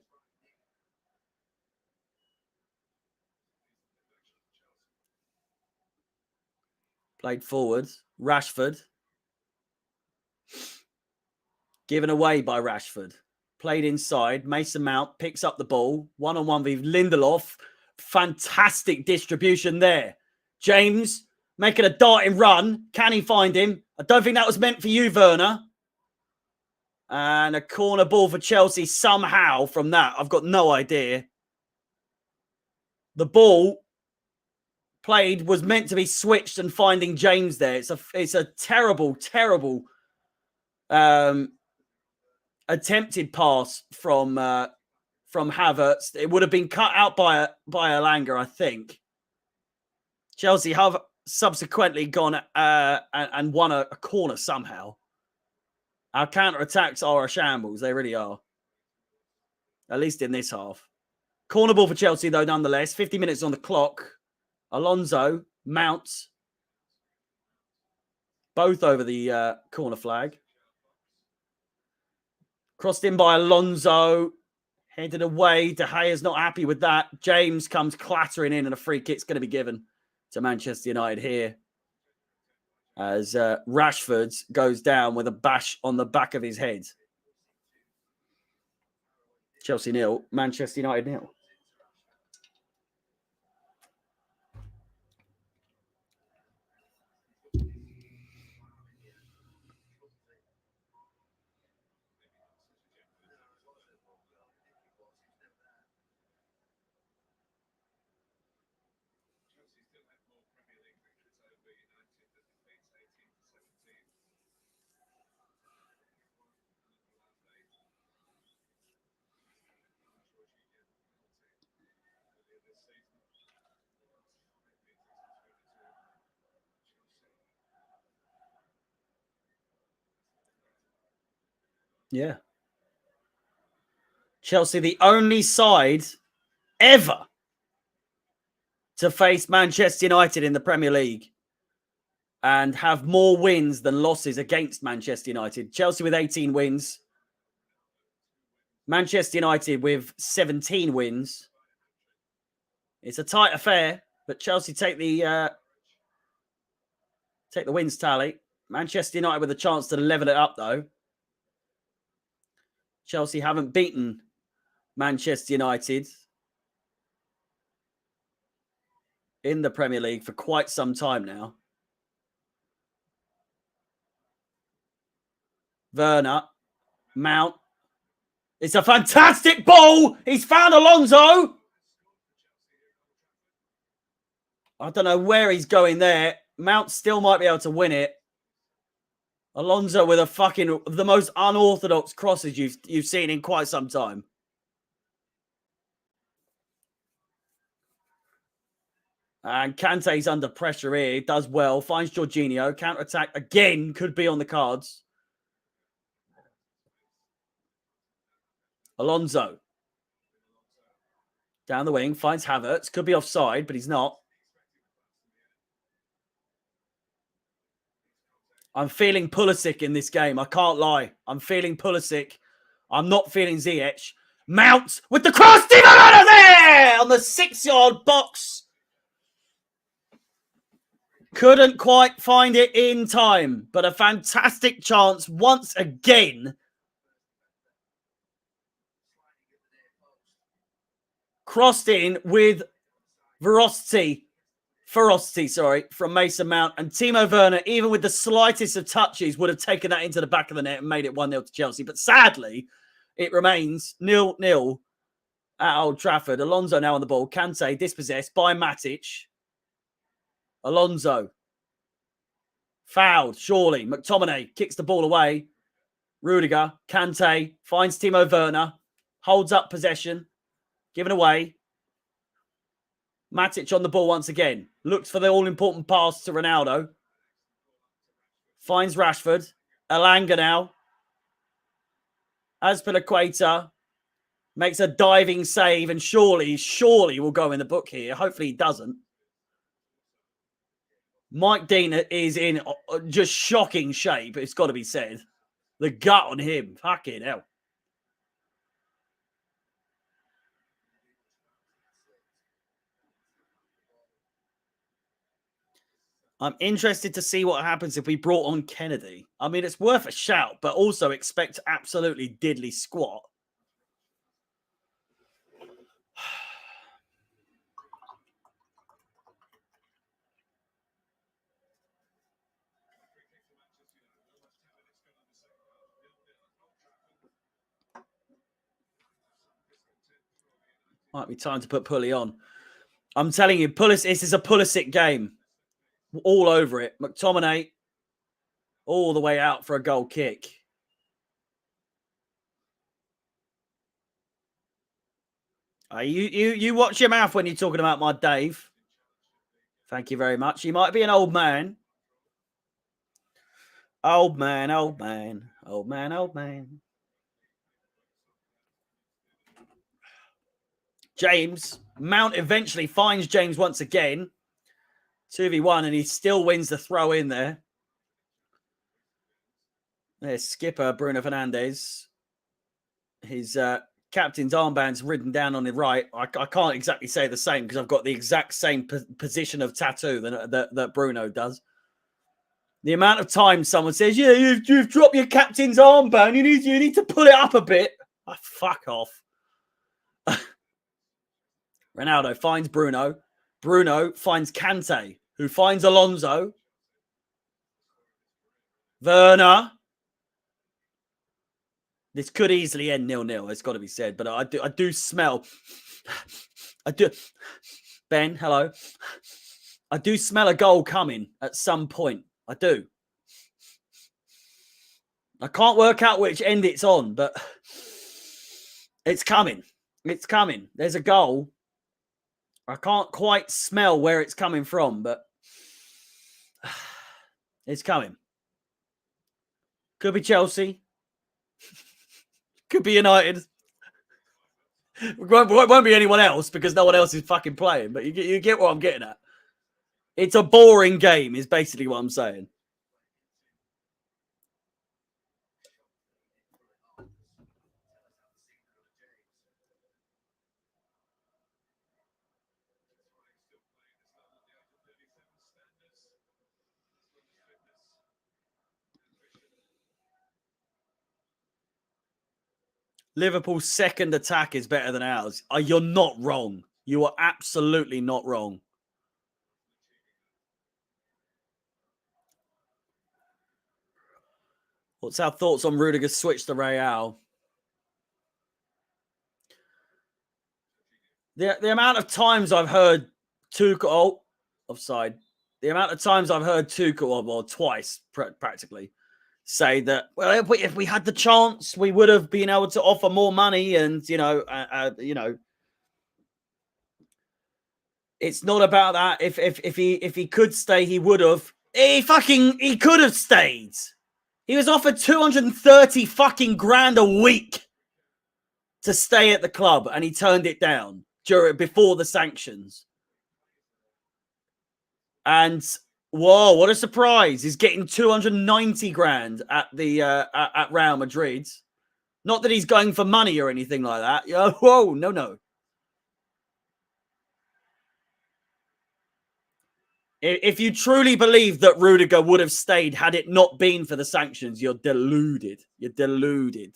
[SPEAKER 1] Played forward. Rashford. Given away by Rashford. Played inside. Mason Mount picks up the ball. One-on-one with Lindelof. Fantastic distribution there. James making a darting run. Can he find him? I don't think that was meant for you, Werner. And a corner ball for Chelsea somehow from that. I've got no idea. The ball played was meant to be switched and finding James there. It's a terrible, terrible attempted pass from Havertz. It would have been cut out by Elanga, I think. Chelsea have subsequently gone and won a corner somehow. Our counter-attacks are a shambles. They really are. At least in this half. Corner ball for Chelsea, though, nonetheless. 50 minutes on the clock. Alonso, Mount. Both over the corner flag. Crossed in by Alonso. Headed away. De Gea's not happy with that. James comes clattering in and a free kick's going to be given to Manchester United here. As Rashford goes down with a bash on the back of his head. Chelsea 0, Manchester United 0. Yeah. Chelsea, the only side ever to face Manchester United in the Premier League and have more wins than losses against Manchester United. Chelsea with 18 wins. Manchester United with 17 wins. It's a tight affair, but Chelsea take the wins tally. Manchester United with a chance to level it up, though. Chelsea haven't beaten Manchester United in the Premier League for quite some time now. Werner, Mount. It's a fantastic ball. He's found Alonso. I don't know where he's going there. Mount still might be able to win it. Alonso with the most unorthodox crosses you've seen in quite some time. And Kante's under pressure here. He does well. Finds Jorginho. Counter-attack again could be on the cards. Alonso. Down the wing. Finds Havertz. Could be offside, but he's not. I'm feeling Pulisic in this game. I can't lie. I'm feeling Pulisic. I'm not feeling Ziyech. Mount with the cross. Out of there on the 6-yard box. Couldn't quite find it in time, but a fantastic chance once again. Crossed in with ferocity, from Mason Mount. And Timo Werner, even with the slightest of touches, would have taken that into the back of the net and made it 1-0 to Chelsea. But sadly, it remains 0-0 at Old Trafford. Alonso now on the ball. Kante dispossessed by Matic. Alonso. Fouled, surely. McTominay kicks the ball away. Rudiger. Kante finds Timo Werner. Holds up possession. Given away. Matic on the ball once again. Looks for the all-important pass to Ronaldo. Finds Rashford. Elanga now. Azpilicueta makes a diving save and surely will go in the book here. Hopefully he doesn't. Mike Dean is in just shocking shape, it's got to be said. The gut on him. Fucking hell. I'm interested to see what happens if we brought on Kennedy. I mean, it's worth a shout, but also expect absolutely diddly squat. Might be time to put Pulley on. I'm telling you, this is a Pulisic game. All over it. McTominay all the way out for a goal kick. You watch your mouth when you're talking about my Dave. Thank you very much. He might be an old man. Old man, old man. Old man, old man. James. Mount eventually finds James once again. 2v1, and he still wins the throw in there. There's skipper Bruno Fernandes. His captain's armband's written down on the right. I can't exactly say the same because I've got the exact same position of tattoo that Bruno does. The amount of time someone says, yeah, you've dropped your captain's armband. You need to pull it up a bit. Oh, fuck off. Ronaldo finds Bruno. Bruno finds Kante, who finds Alonso. Werner. This could easily end 0-0. It's got to be said, but I do smell. Ben, hello. I do smell a goal coming at some point. I do. I can't work out which end it's on, but it's coming. It's coming. There's a goal. I can't quite smell where it's coming from, but it's coming. Could be Chelsea. Could be United. It won't be anyone else because no one else is fucking playing. But you get what I'm getting at. It's a boring game, is basically what I'm saying. Liverpool's second attack is better than ours. You're not wrong. You are absolutely not wrong. What's our thoughts on Rudiger's switch to Real? The amount of times I've heard Tuchel offside. The amount of times I've heard Tuchel, well, twice practically, say that, well, if we had the chance, we would have been able to offer more money, and it's not about that. If he could stay, he would have. He could have stayed. He was offered 230 fucking grand a week to stay at the club, and he turned it down before the sanctions. And whoa, what a surprise! He's getting 290 grand at the at Real Madrid. Not that he's going for money or anything like that. Whoa, no. If you truly believe that Rudiger would have stayed had it not been for the sanctions, you're deluded. You're deluded.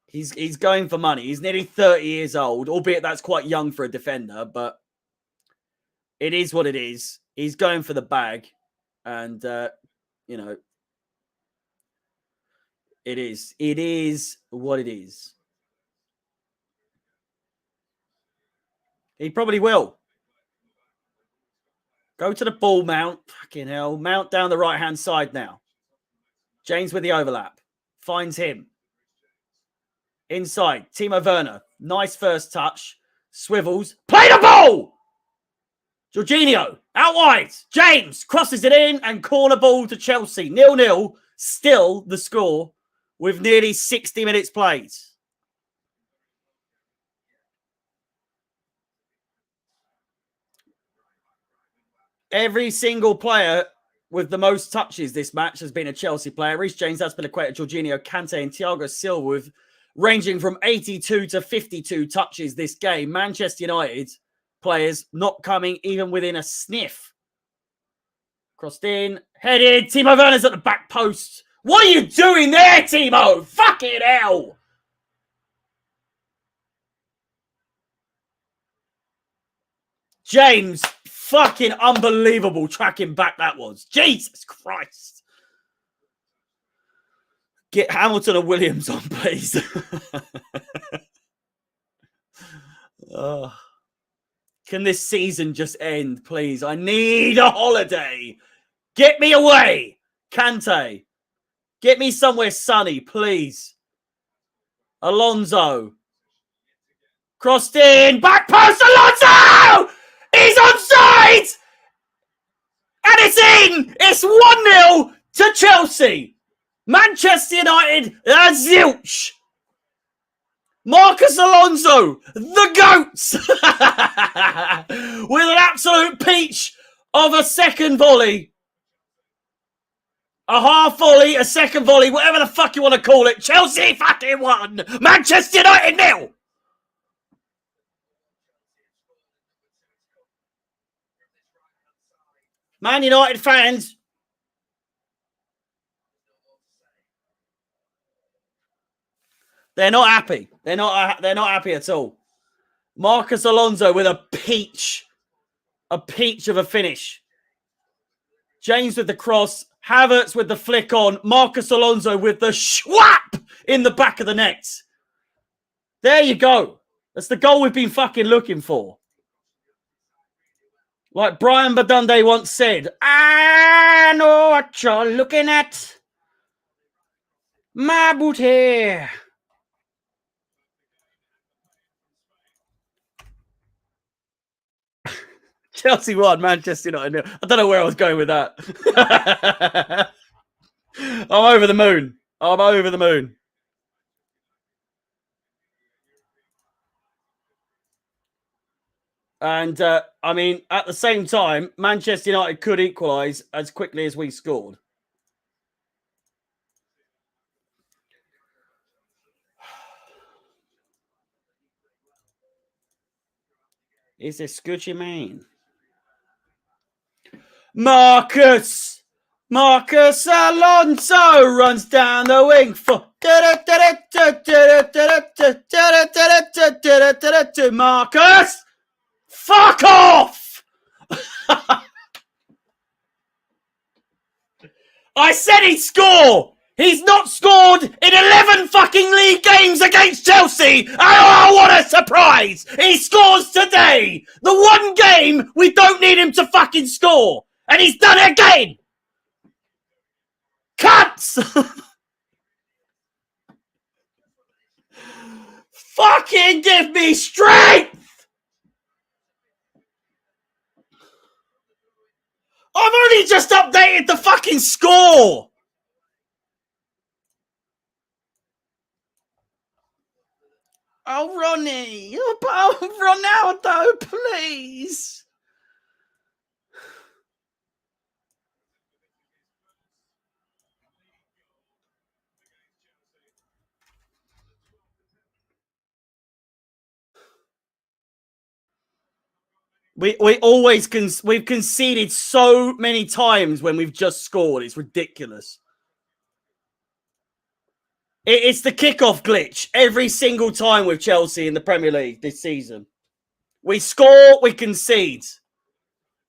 [SPEAKER 1] He's going for money. He's nearly 30 years old, albeit that's quite young for a defender, but it is what it is. He's going for the bag, and it is. It is what it is. He probably will. Go to the ball, Mount. Fucking hell. Mount down the right-hand side now. James with the overlap. Finds him. Inside. Timo Werner. Nice first touch. Swivels. Play the ball! Jorginho. Out wide. James crosses it in and corner ball to Chelsea. 0-0. Still the score with nearly 60 minutes played. Every single player with the most touches this match has been a Chelsea player. Reece James, that's been equated Jorginho, Kante and Thiago Silva, with ranging from 82 to 52 touches this game. Manchester United players not coming even within a sniff. Crossed in, headed. Timo Werner's at the back post. What are you doing there, Timo? Fucking hell. James, fucking unbelievable tracking back that was. Jesus Christ. Get Hamilton or Williams on, please. Can this season just end, please? I need a holiday. Get me away. Kante. Get me somewhere sunny, please. Alonso. Crossed in. Back post, Alonso! He's onside! And it's in! It's 1-0 to Chelsea. Manchester United, zilch. Marcus Alonso, the GOATs, with an absolute peach of a second volley. A half volley, a second volley, whatever the fuck you want to call it. Chelsea fucking won. Manchester United 0. Man United fans, they're not happy. They're not happy at all. Marcus Alonso with a peach of a finish. James with the cross, Havertz with the flick on, Marcus Alonso with the schwap in the back of the net. There you go. That's the goal we've been fucking looking for. Like Brian Badunde once said, I know what you're looking at. My booty. Chelsea won, Manchester United. I don't know where I was going with that. I'm over the moon. I'm over the moon. And I mean, at the same time, Manchester United could equalise as quickly as we scored. Is this good, you mean? Marcus Alonso runs down the wing for Marcus. Fuck off! I said he'd score. He's not scored in 11 fucking league games against Chelsea. Oh, what a surprise! He scores today. The one game we don't need him to fucking score. And he's done it again. Cuts! Fucking give me strength! I've only just updated the fucking score. Oh, Ronnie. Oh, Ronaldo, please. We always we've conceded so many times when we've just scored. It's ridiculous. It's the kickoff glitch every single time with Chelsea in the Premier League this season. We score, we concede.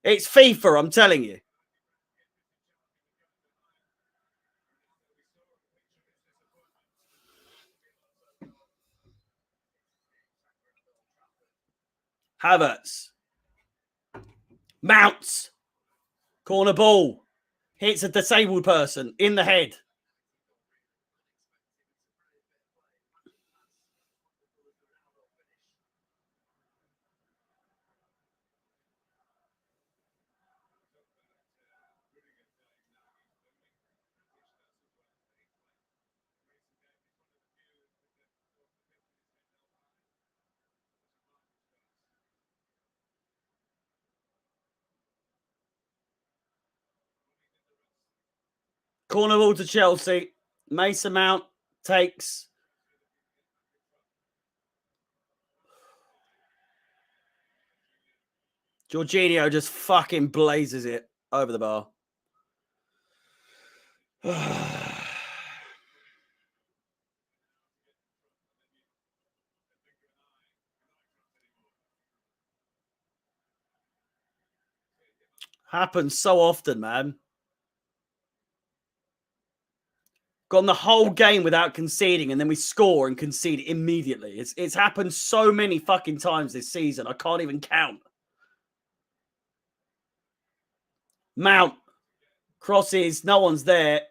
[SPEAKER 1] It's FIFA, I'm telling you. Havertz. Mounts. Corner ball. Hits a disabled person in the head. Corner ball to Chelsea. Mason Mount takes. Jorginho just fucking blazes it over the bar. Happens so often, man. Gone the whole game without conceding, and then we score and concede immediately. It's happened so many fucking times this season. I can't even count. Mount crosses, no one's there.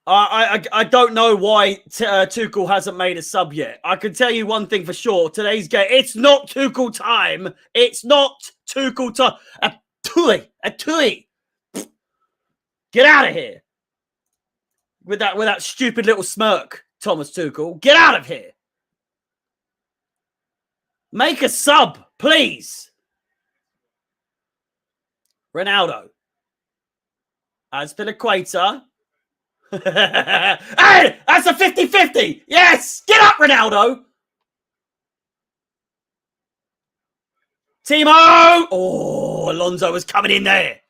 [SPEAKER 1] I don't know why Tuchel hasn't made a sub yet. I can tell you one thing for sure. Today's game, it's not Tuchel time. It's not Tuchel time. A Tui. Get out of here. With that stupid little smirk, Thomas Tuchel. Get out of here. Make a sub, please. Ronaldo. Azpilicueta. Hey, that's a 50-50. Yes, get up, Ronaldo. Timo. Oh, Alonso was coming in there.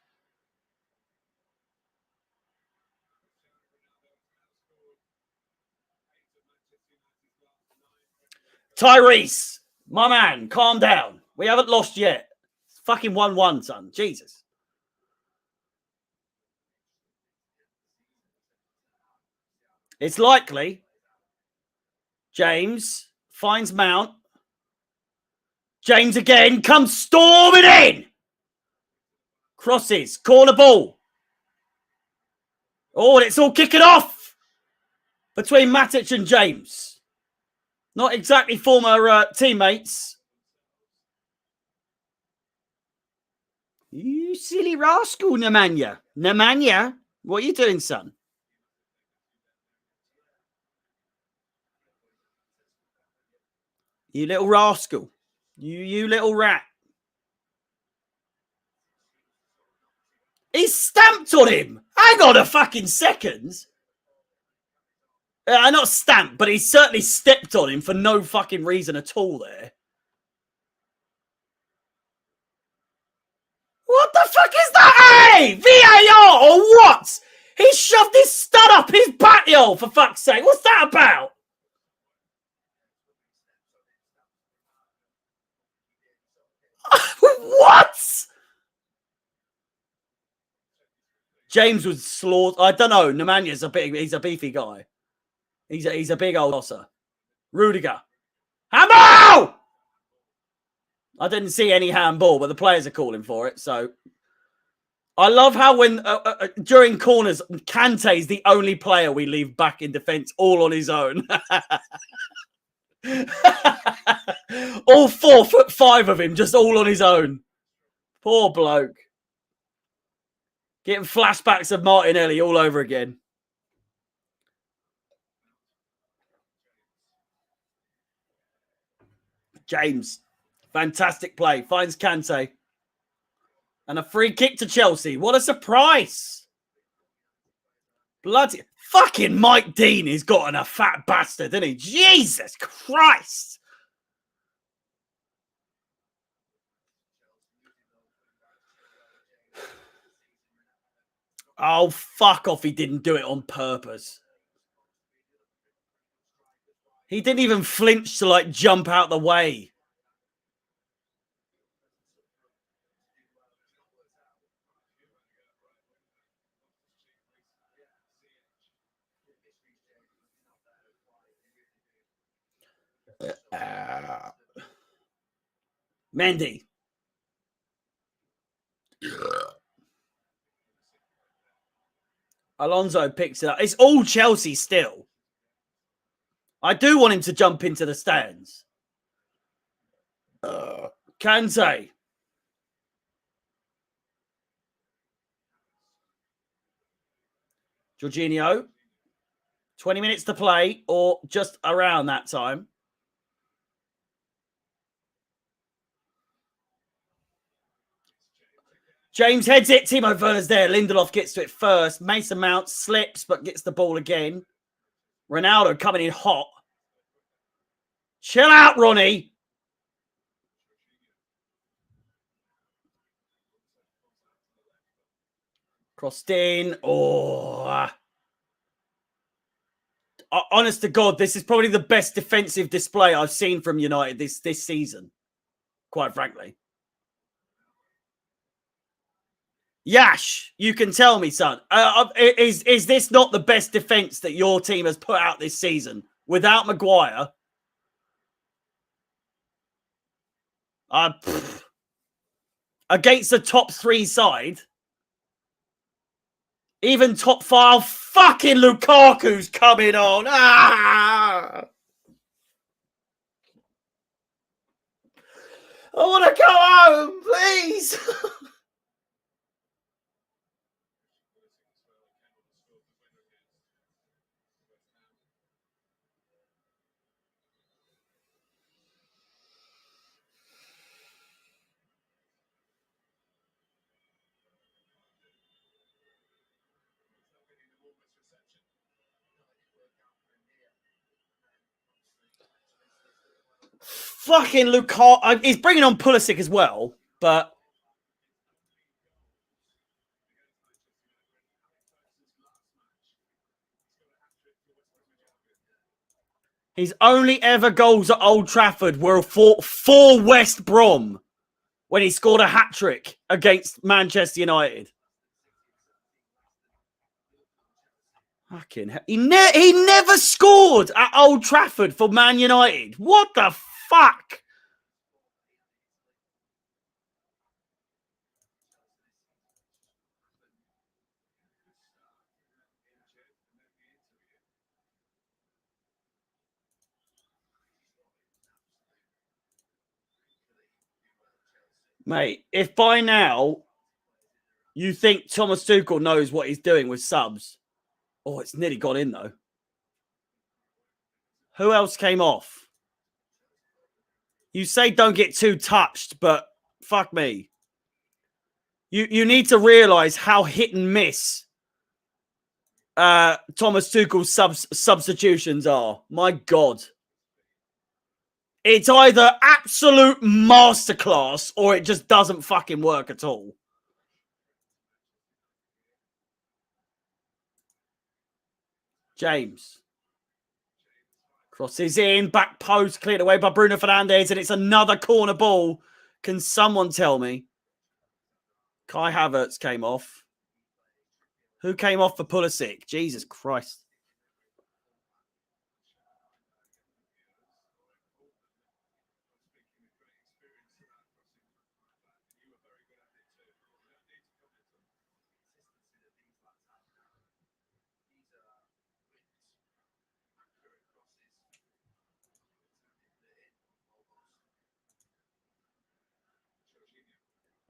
[SPEAKER 1] Tyrese, my man, calm down. We haven't lost yet. It's fucking 1-1, son. Jesus. It's likely. James finds Mount. James again comes storming in. Crosses, corner ball. Oh, and it's all kicking off between Matic and James. Not exactly former teammates. You silly rascal, Nemanja. Nemanja, what are you doing, son? You little rascal. You little rat. He stamped on him. Hang on a fucking second. Not stamped, but he certainly stepped on him for no fucking reason at all there. What the fuck is that? Hey! VAR or what? He shoved his stud up his batty-hole, for fuck's sake. What's that about? What? James was slaughtered. I don't know. Nemanya's he's a beefy guy. He's a big old tosser. Rudiger. Handball! I didn't see any handball, but the players are calling for it. So I love how when during corners, Kante is the only player we leave back in defence all on his own. All 4'5" of him, just all on his own. Poor bloke. Getting flashbacks of Martinelli all over again. James. Fantastic play. Finds Kante. And a free kick to Chelsea. What a surprise. Bloody. Fucking Mike Dean has gotten a fat bastard, isn't he? Jesus Christ. Oh, fuck off. He didn't do it on purpose. He didn't even flinch to, like, jump out the way. Mendy. Alonso picks it up. It's all Chelsea still. I do want him to jump into the stands. Kante. Jorginho. 20 minutes to play or just around that time. James heads it. Timo Werner's there. Lindelof gets to it first. Mason Mount slips but gets the ball again. Ronaldo coming in hot. Chill out, Ronnie. Crossed in. Oh. Honest to God, this is probably the best defensive display I've seen from United this season, quite frankly. Yash, you can tell me, son. Is this not the best defense that your team has put out this season without Maguire? Against the top 3 side, even top 5, fucking Lukaku's coming on. I want to go home, please. Fucking Lukaku. He's bringing on Pulisic as well, but his only ever goals at Old Trafford were for West Brom when he scored a hat-trick against Manchester United. Fucking hell. He never scored at Old Trafford for Man United. What the fuck? Mate, if by now you think Thomas Tuchel knows what he's doing with subs. Oh, it's nearly got in, though. Who else came off? You say don't get too touched, but fuck me. You need to realise how hit and miss Thomas Tuchel's substitutions are. My God. It's either absolute masterclass or it just doesn't fucking work at all. James. Crosses in, back post, cleared away by Bruno Fernandes, and it's another corner ball. Can someone tell me? Kai Havertz came off. Who came off for Pulisic? Jesus Christ.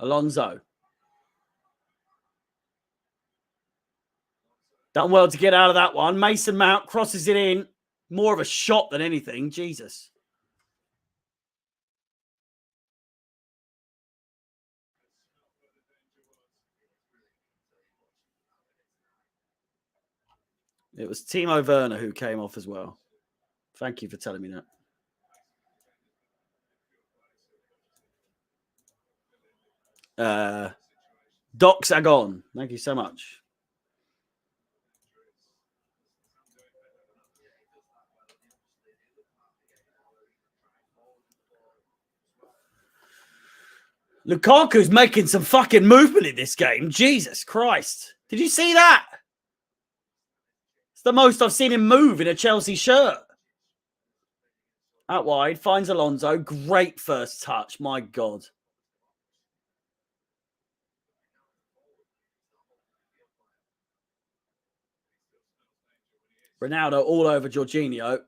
[SPEAKER 1] Alonso. Done well to get out of that one. Mason Mount crosses it in. More of a shot than anything. Jesus. It was Timo Werner who came off as well. Thank you for telling me that. Docs Agon. Thank you so much. Lukaku's making some fucking movement in this game. Jesus Christ. Did you see that? It's the most I've seen him move in a Chelsea shirt. Out wide, finds Alonso. Great first touch. My God. Ronaldo all over Jorginho.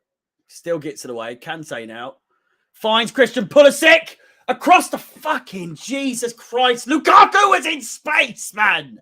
[SPEAKER 1] Still gets it away. Kante now. Finds Christian Pulisic. Across the fucking Jesus Christ. Lukaku was in space, man.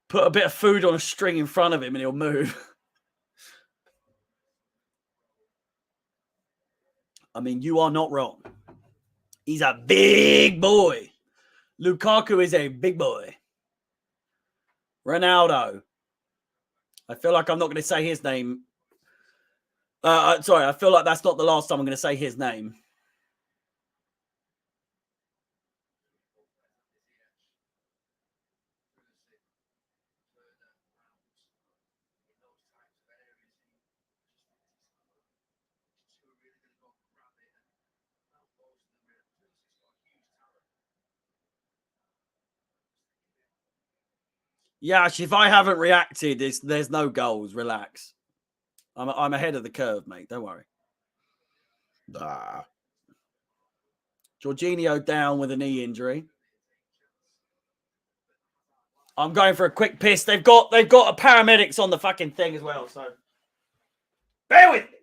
[SPEAKER 1] Put a bit of food on a string in front of him and he'll move. I mean, you are not wrong. He's a big boy. Lukaku is a big boy. Ronaldo. I feel like I'm not going to say his name. Sorry, I feel like that's not the last time I'm going to say his name. Yeah, if I haven't reacted, there's no goals. Relax. I'm ahead of the curve, mate. Don't worry. Jorginho down with a knee injury. I'm going for a quick piss. They've got a paramedics on the fucking thing as well, so bear with me.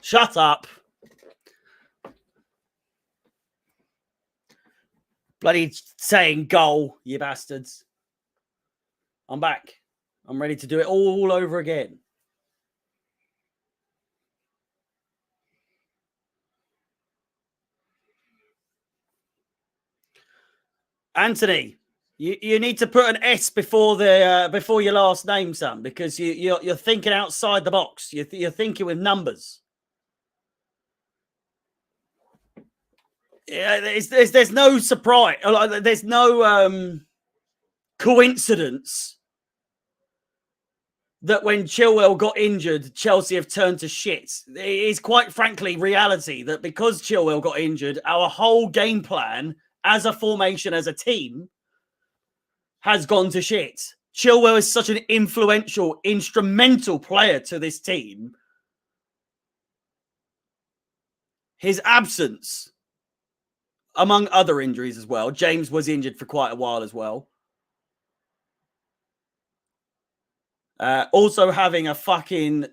[SPEAKER 1] Shut up. Bloody saying goal, you bastards. I'm back. I'm ready to do it all over again. Anthony, you need to put an S before the before your last name, son, because you're thinking outside the box. You're thinking with numbers. Yeah, there's no surprise. There's no coincidence that when Chilwell got injured, Chelsea have turned to shit. It is quite frankly reality that because Chilwell got injured, our whole game plan as a formation, as a team, has gone to shit. Chilwell is such an influential, instrumental player to this team. His absence, among other injuries as well. James was injured for quite a while as well. Also having a fucking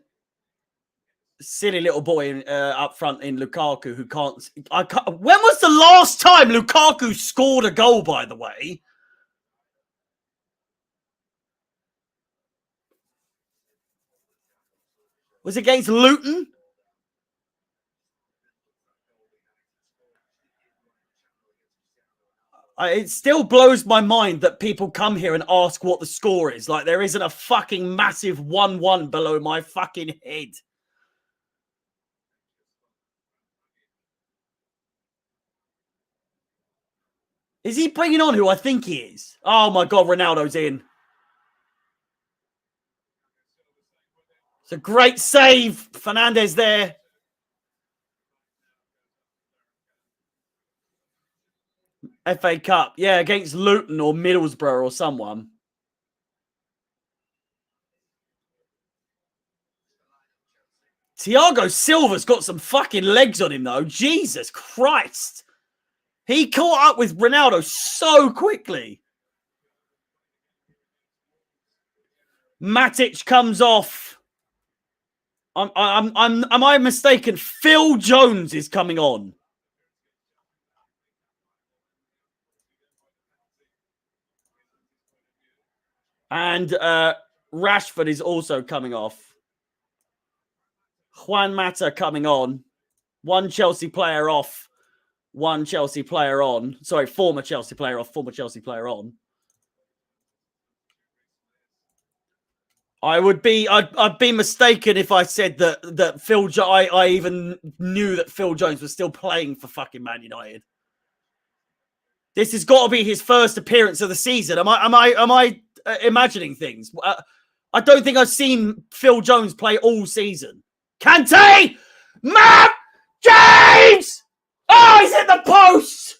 [SPEAKER 1] silly little boy up front in Lukaku who can't. When was the last time Lukaku scored a goal, by the way? Was it against Luton? It still blows my mind that people come here and ask what the score is. Like, there isn't a fucking massive 1-1 below my fucking head. Is he bringing on who I think he is? Oh my God, Ronaldo's in. It's a great save. Fernandes there. FA Cup. Yeah, against Luton or Middlesbrough or someone. Thiago Silva's got some fucking legs on him, though. Jesus Christ. He caught up with Ronaldo so quickly. Matic comes off. Am I mistaken? Phil Jones is coming on. And Rashford is also coming off. Juan Mata coming on. One Chelsea player off. One Chelsea player on. Sorry, former Chelsea player off. Former Chelsea player on. I'd be mistaken if I said that Phil. I even knew that Phil Jones was still playing for fucking Man United. This has got to be his first appearance of the season. Am I imagining things? I don't think I've seen Phil Jones play all season. Kante, Matt James. Oh, he's hit the post.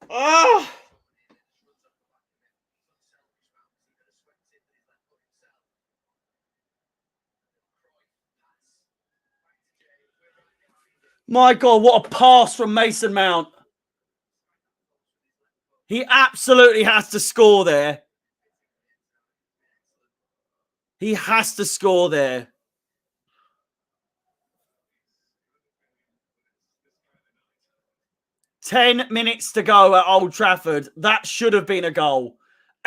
[SPEAKER 1] Oh. My God, what a pass from Mason Mount. He absolutely has to score there. He has to score there. Ten minutes to go at Old Trafford. That should have been a goal.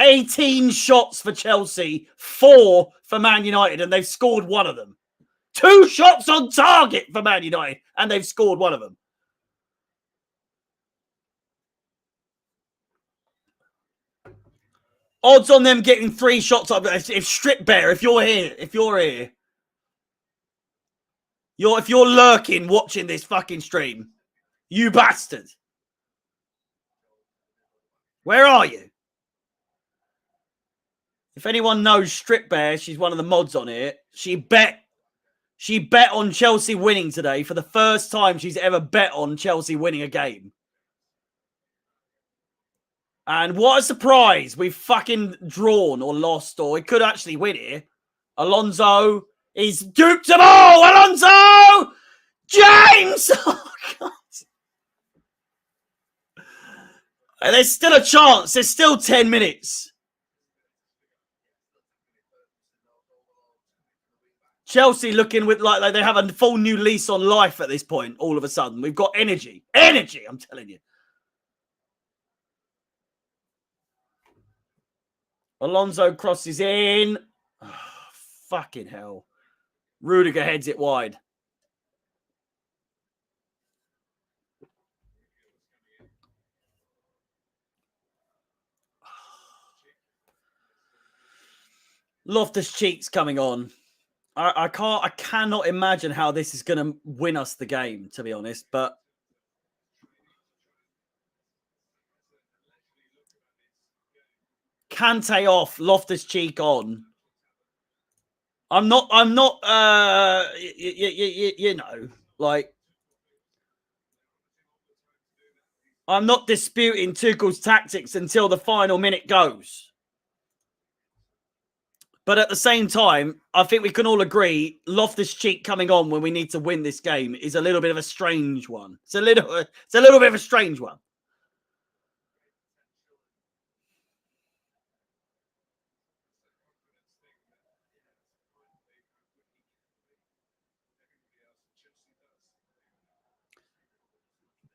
[SPEAKER 1] 18 shots for Chelsea, 4 for Man United, and they've scored one of them. 2 shots on target for Man United, and they've scored one of them. Odds on them getting 3 shots up. If Strip Bear, if you're here, if you're lurking watching this fucking stream, you bastard. Where are you? If anyone knows Strip Bear, she's one of the mods on it. She bet on Chelsea winning today for the first time she's ever bet on Chelsea winning a game. And what a surprise. We've fucking drawn or lost, or we could actually win here. Alonso is duped them all. Alonso! James! Oh, God. There's still a chance. There's still 10 minutes. Chelsea looking with like they have a full new lease on life at this point. All of a sudden, we've got energy. Energy, I'm telling you. Alonso crosses in. Oh, fucking hell. Rudiger heads it wide. Loftus-Cheek's coming on. I cannot imagine how this is going to win us the game, to be honest. But Kante off, Loftus-Cheek on. I'm not. You know, like I'm not disputing Tuchel's tactics until the final minute goes. But at the same time, I think we can all agree Loftus-Cheek coming on when we need to win this game is a little bit of a strange one. It's a little bit of a strange one.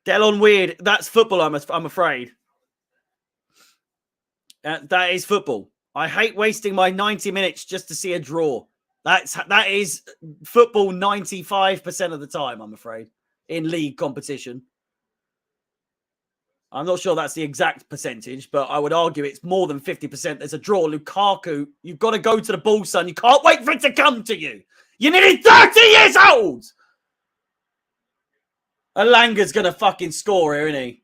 [SPEAKER 1] Delon Weird, that's football, I'm afraid. That is football. I hate wasting my 90 minutes just to see a draw. That is football 95% of the time, I'm afraid, in league competition. I'm not sure that's the exact percentage, but I would argue it's more than 50%. There's a draw. Lukaku, you've got to go to the ball, son. You can't wait for it to come to you. You're nearly 30 years old. Alanga's going to fucking score here, isn't he?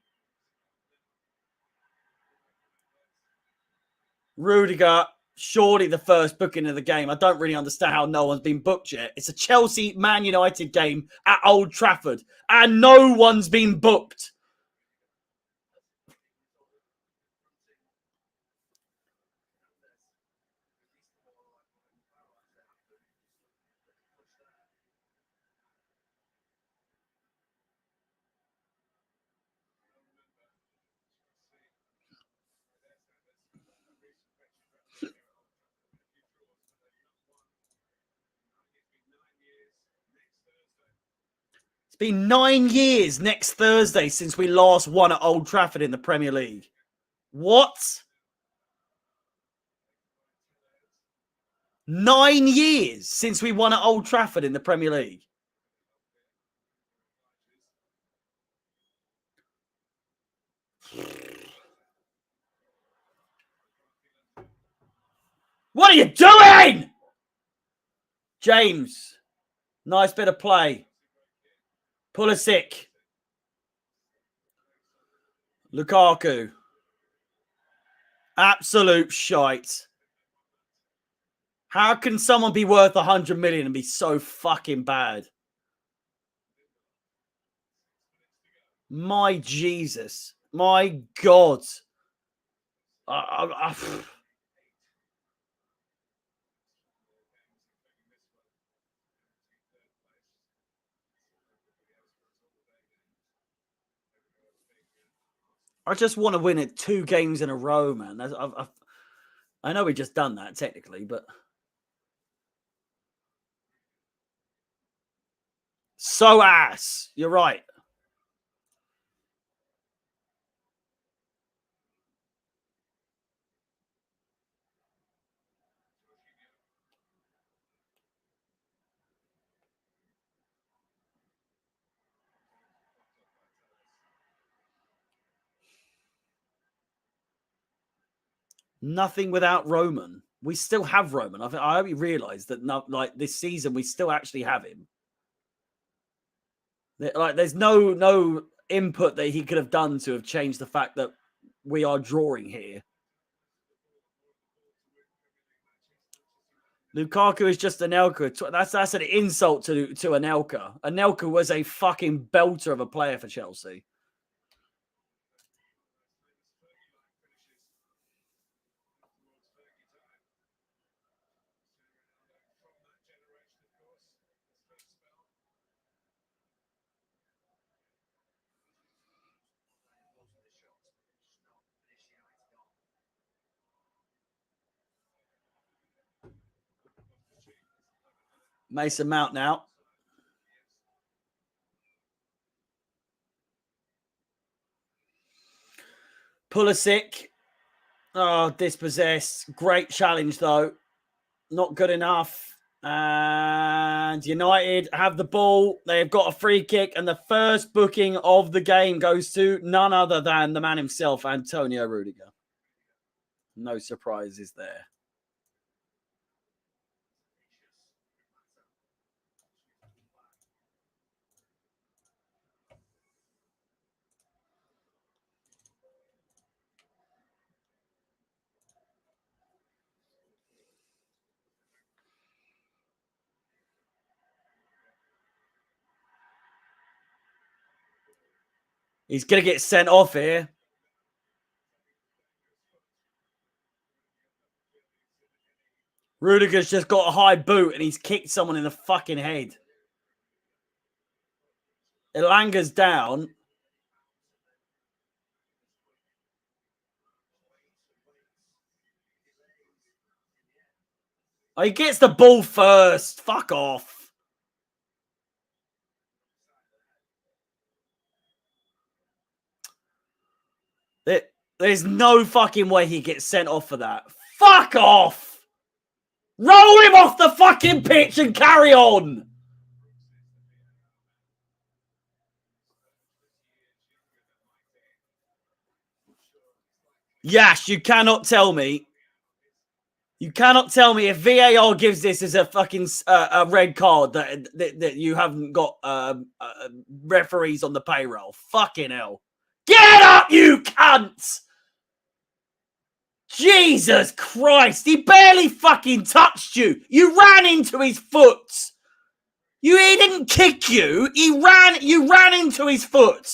[SPEAKER 1] Rudiger, surely the first booking of the game. I don't really understand how no one's been booked yet. It's a Chelsea-Man United game at Old Trafford, and no one's been booked. It's been 9 years next Thursday since we last won at Old Trafford in the Premier League. What? 9 years since we won at Old Trafford in the Premier League. What are you doing? James. Nice bit of play. Pulisic. Lukaku. Absolute shite. How can someone be worth 100 million and be so fucking bad? My Jesus. My God. I just want to win it 2 games in a row, man. I know we just done that technically, but so ass. You're right. Nothing without Roman. We still have Roman. I hope you realise that. Like this season, we still actually have him. Like, there's no input that he could have done to have changed the fact that we are drawing here. Lukaku is just Anelka. That's an insult to Anelka. Anelka was a fucking belter of a player for Chelsea. Mason Mount now. Pulisic. Oh, dispossessed. Great challenge, though. Not good enough. And United have the ball. They've got a free kick, and the first booking of the game goes to none other than the man himself, Antonio Rudiger. No surprises there. He's going to get sent off here. Rudiger's just got a high boot and he's kicked someone in the fucking head. Elanga's down. Oh, he gets the ball first. Fuck off. There's no fucking way he gets sent off for that. Fuck off. Roll him off the fucking pitch and carry on. Yash, you cannot tell me. You cannot tell me if VAR gives this as a fucking a red card that you haven't got referees on the payroll. Fucking hell. Get up, you cunts! Jesus Christ. He barely fucking touched you. You ran into his foot. He didn't kick you. You ran into his foot.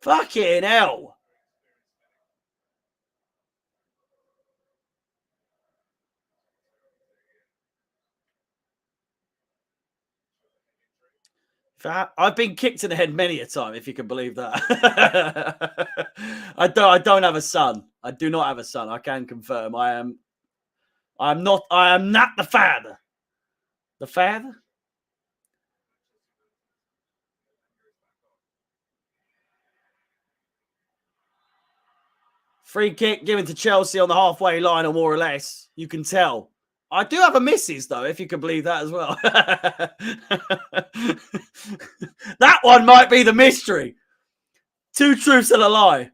[SPEAKER 1] Fucking hell. I've been kicked in the head many a time, if you can believe that. I don't have a son. I do not have a son. I can confirm. I am not the father. The father? Free kick given to Chelsea on the halfway line, or more or less. You can tell. I do have a missus, though, if you can believe that as well. That one might be the mystery. Two truths and a lie.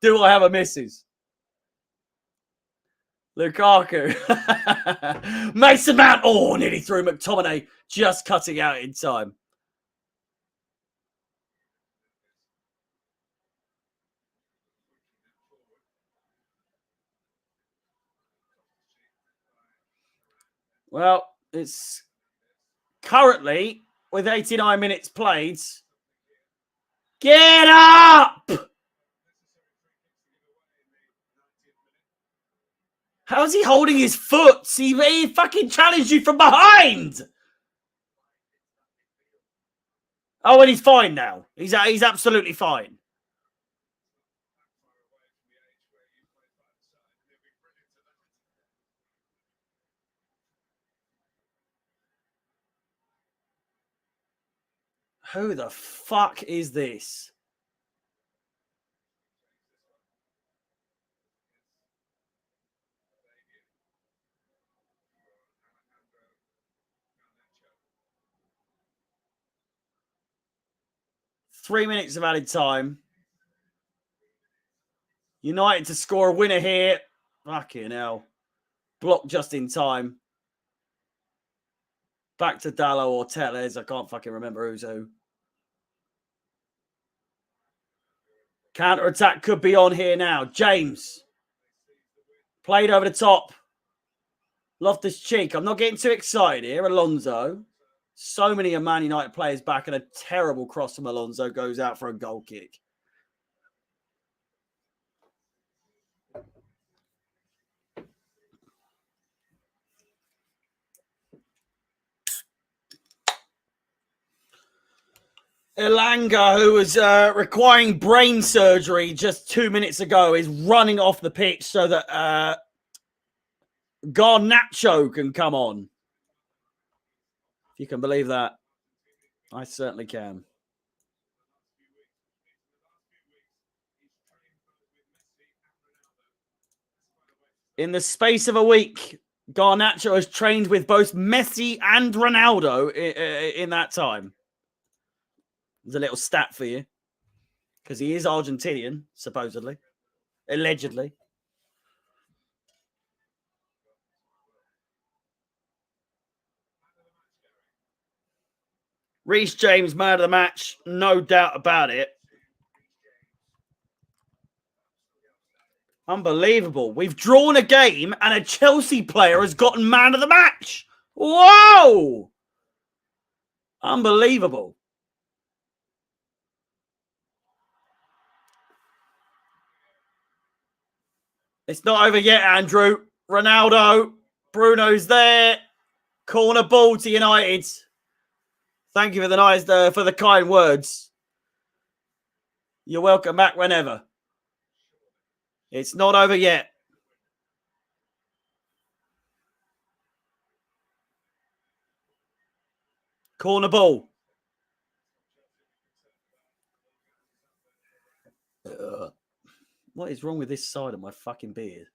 [SPEAKER 1] Do I have a missus? Lukaku. Mason Mount. Oh, nearly threw McTominay, just cutting out in time. Well, it's currently with 89 minutes played. Get up! How's he holding his foot? He fucking challenged you from behind. Oh, and he's fine now. He's absolutely fine. Who the fuck is this? Three minutes of added time. United to score a winner here. Fucking hell. Blocked just in time. Back to Dallo or Tellez. I can't fucking remember who's who. Counter-attack could be on here now. James. Played over the top. Loftus-Cheek. I'm not getting too excited here. Alonso. So many of Man United players back, and a terrible cross from Alonso goes out for a goal kick. Elanga, who was requiring brain surgery just 2 minutes ago, is running off the pitch so that Garnacho can come on. If you can believe that. I certainly can. In the space of a week, Garnacho has trained with both Messi and Ronaldo in that time. There's a little stat for you. Because he is Argentinian, supposedly. Allegedly. Reece James, man of the match. No doubt about it. Unbelievable. We've drawn a game and a Chelsea player has gotten man of the match. Whoa! Unbelievable. It's not over yet, Andrew. Ronaldo. Bruno's there. Corner ball to United. Thank you for the nice, for the kind words. You're welcome back whenever. It's not over yet. Corner ball. What is wrong with this side of my fucking beard?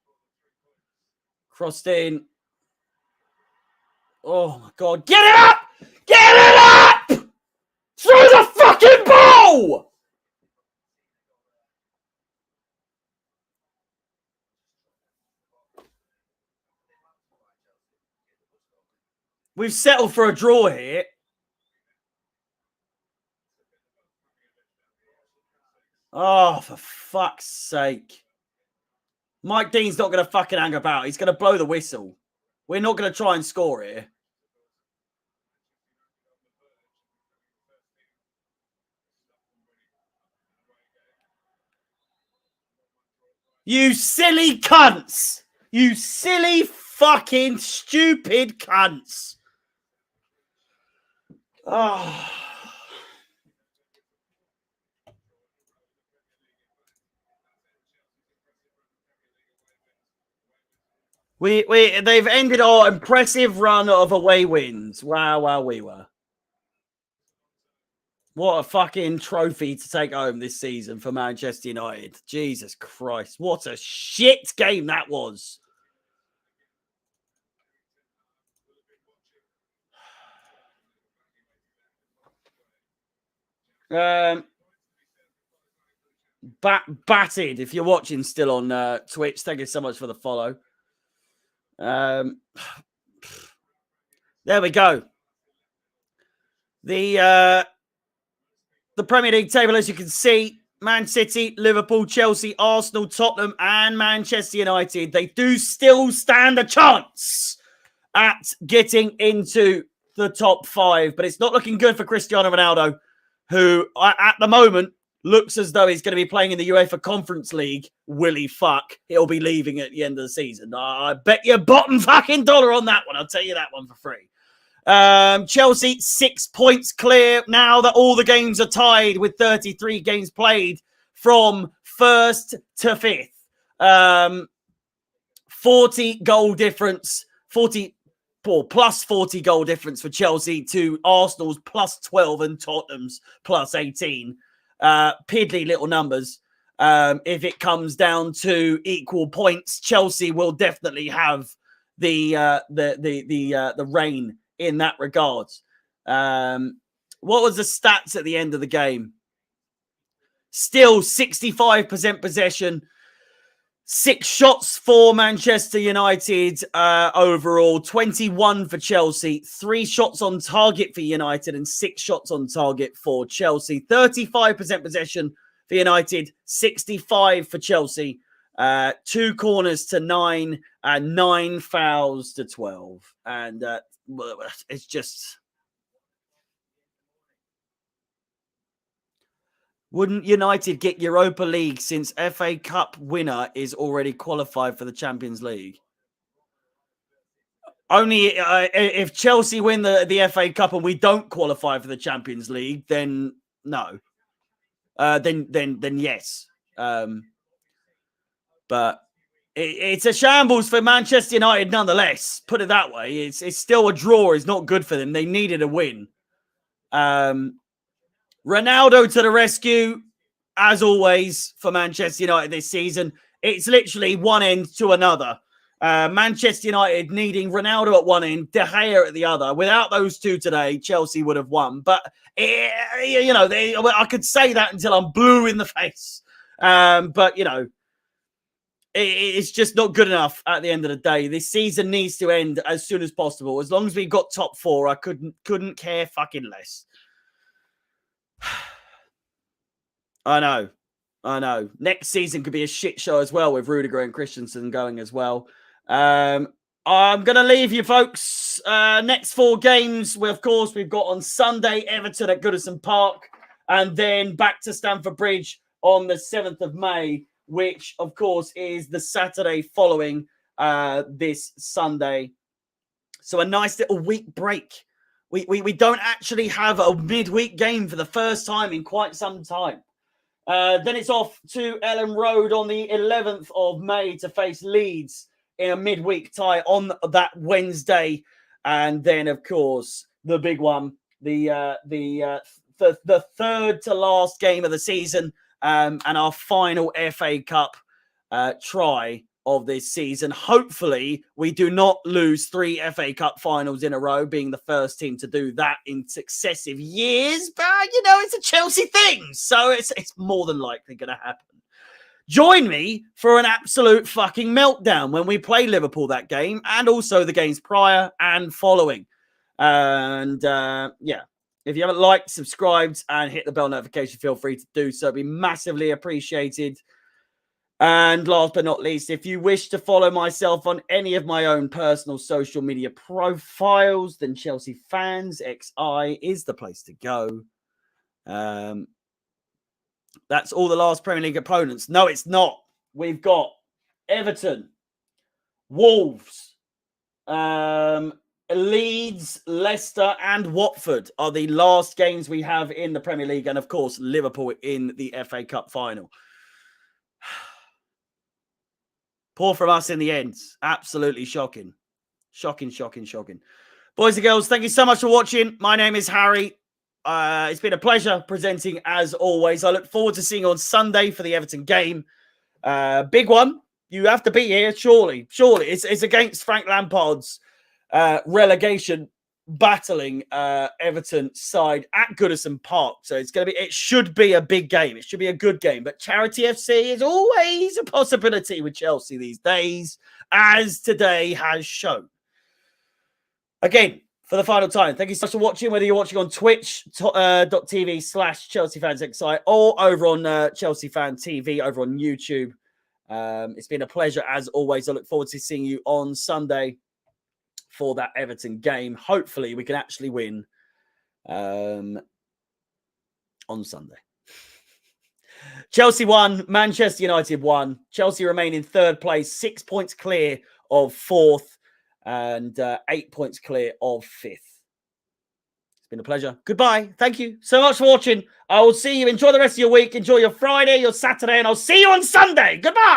[SPEAKER 1] Crossed in. Oh my God. Get it up! Get it up! Throw the fucking ball! We've settled for a draw here. Oh, for fuck's sake. Mike Dean's not going to fucking hang about. He's going to blow the whistle. We're not going to try and score here. You silly cunts. You silly fucking stupid cunts. Oh. They've ended our impressive run of away wins. Wow, we were. What a fucking trophy to take home this season for Manchester United. Jesus Christ. What a shit game that was. Batted. If you're watching still on Twitch, thank you so much for the follow. There we go. The Premier League table, as you can see, Man City, Liverpool, Chelsea, Arsenal, Tottenham, and Manchester United, they do still stand a chance at getting into the top 5. But it's not looking good for Cristiano Ronaldo, who at the moment looks as though he's going to be playing in the UEFA Conference League. Will he fuck? He'll be leaving at the end of the season. I bet you bottom fucking dollar on that one. I'll tell you that one for free. Chelsea 6 points clear now that all the games are tied with 33 games played from 1st to 5th. 40 goal difference, 40 plus 40 goal difference for Chelsea to Arsenal's plus 12 and Tottenham's plus 18. Piddly little numbers. If it comes down to equal points, Chelsea will definitely have the reign in that regard. What was the stats at the end of the game? Still 65% possession, 6 shots for Manchester United overall, 21 for Chelsea, 3 shots on target for United and 6 shots on target for Chelsea. 35% possession for United, 65 for Chelsea, 2 corners to 9 and 9 fouls to 12. And it's just... Wouldn't United get Europa League since FA Cup winner is already qualified for the Champions League? Only if Chelsea win the FA Cup and we don't qualify for the Champions League, then no. Then yes. But it's a shambles for Manchester United nonetheless. Put it that way. It's still a draw. It's not good for them. They needed a win. Ronaldo to the rescue, as always, for Manchester United this season. It's literally one end to another. Manchester United needing Ronaldo at one end, De Gea at the other. Without those two today, Chelsea would have won. But, I could say that until I'm blue in the face. But, it's just not good enough at the end of the day. This season needs to end as soon as possible. As long as we got top four, I couldn't care fucking less. I know. Next season could be a shit show as well with Rudiger and Christensen going as well. I'm going to leave you, folks. Next 4 games, we've got on Sunday, Everton at Goodison Park, and then back to Stamford Bridge on the 7th of May, which, of course, is the Saturday following this Sunday. So a nice little week break. We don't actually have a midweek game for the first time in quite some time. Then it's off to Ellen Road on the 11th of May to face Leeds in a midweek tie on that Wednesday. And then, of course, the big one, the third to last game of the season, and our final FA Cup try of this season. Hopefully, we do not lose 3 FA Cup finals in a row, being the first team to do that in successive years. But, it's a Chelsea thing, so it's more than likely going to happen. Join me for an absolute fucking meltdown when we play Liverpool that game, and also the games prior and following. And, if you haven't liked, subscribed, and hit the bell notification, feel free to do so. It'd be massively appreciated. And last but not least, if you wish to follow myself on any of my own personal social media profiles, then Chelsea Fans XI is the place to go. That's all the last Premier League opponents. No, it's not. We've got Everton, Wolves, Leeds, Leicester, and Watford are the last games we have in the Premier League. And, of course, Liverpool in the FA Cup final. Poor from us in the end. Absolutely shocking. Shocking. Boys and girls, thank you so much for watching. My name is Harry. It's been a pleasure presenting as always. I look forward to seeing you on Sunday for the Everton game. Big one. You have to be here, surely. It's against Frank Lampard's relegation battling Everton side at Goodison Park. So it should be a big game. It should be a good game. But Charity FC is always a possibility with Chelsea these days, as today has shown. Again, for the final time, thank you so much for watching, whether you're watching on twitch.tv/ChelseaFansXI or over on Chelsea Fan TV over on YouTube. It's been a pleasure as always. I look forward to seeing you on Sunday for that Everton game. Hopefully we can actually win on Sunday. Chelsea won, Manchester United won. Chelsea remain in 3rd place, 6 points clear of 4th and 8 points clear of 5th. It's been a pleasure. Goodbye. Thank you so much for watching. I will see you. Enjoy the rest of your week. Enjoy your Friday, your Saturday, and I'll see you on Sunday. Goodbye.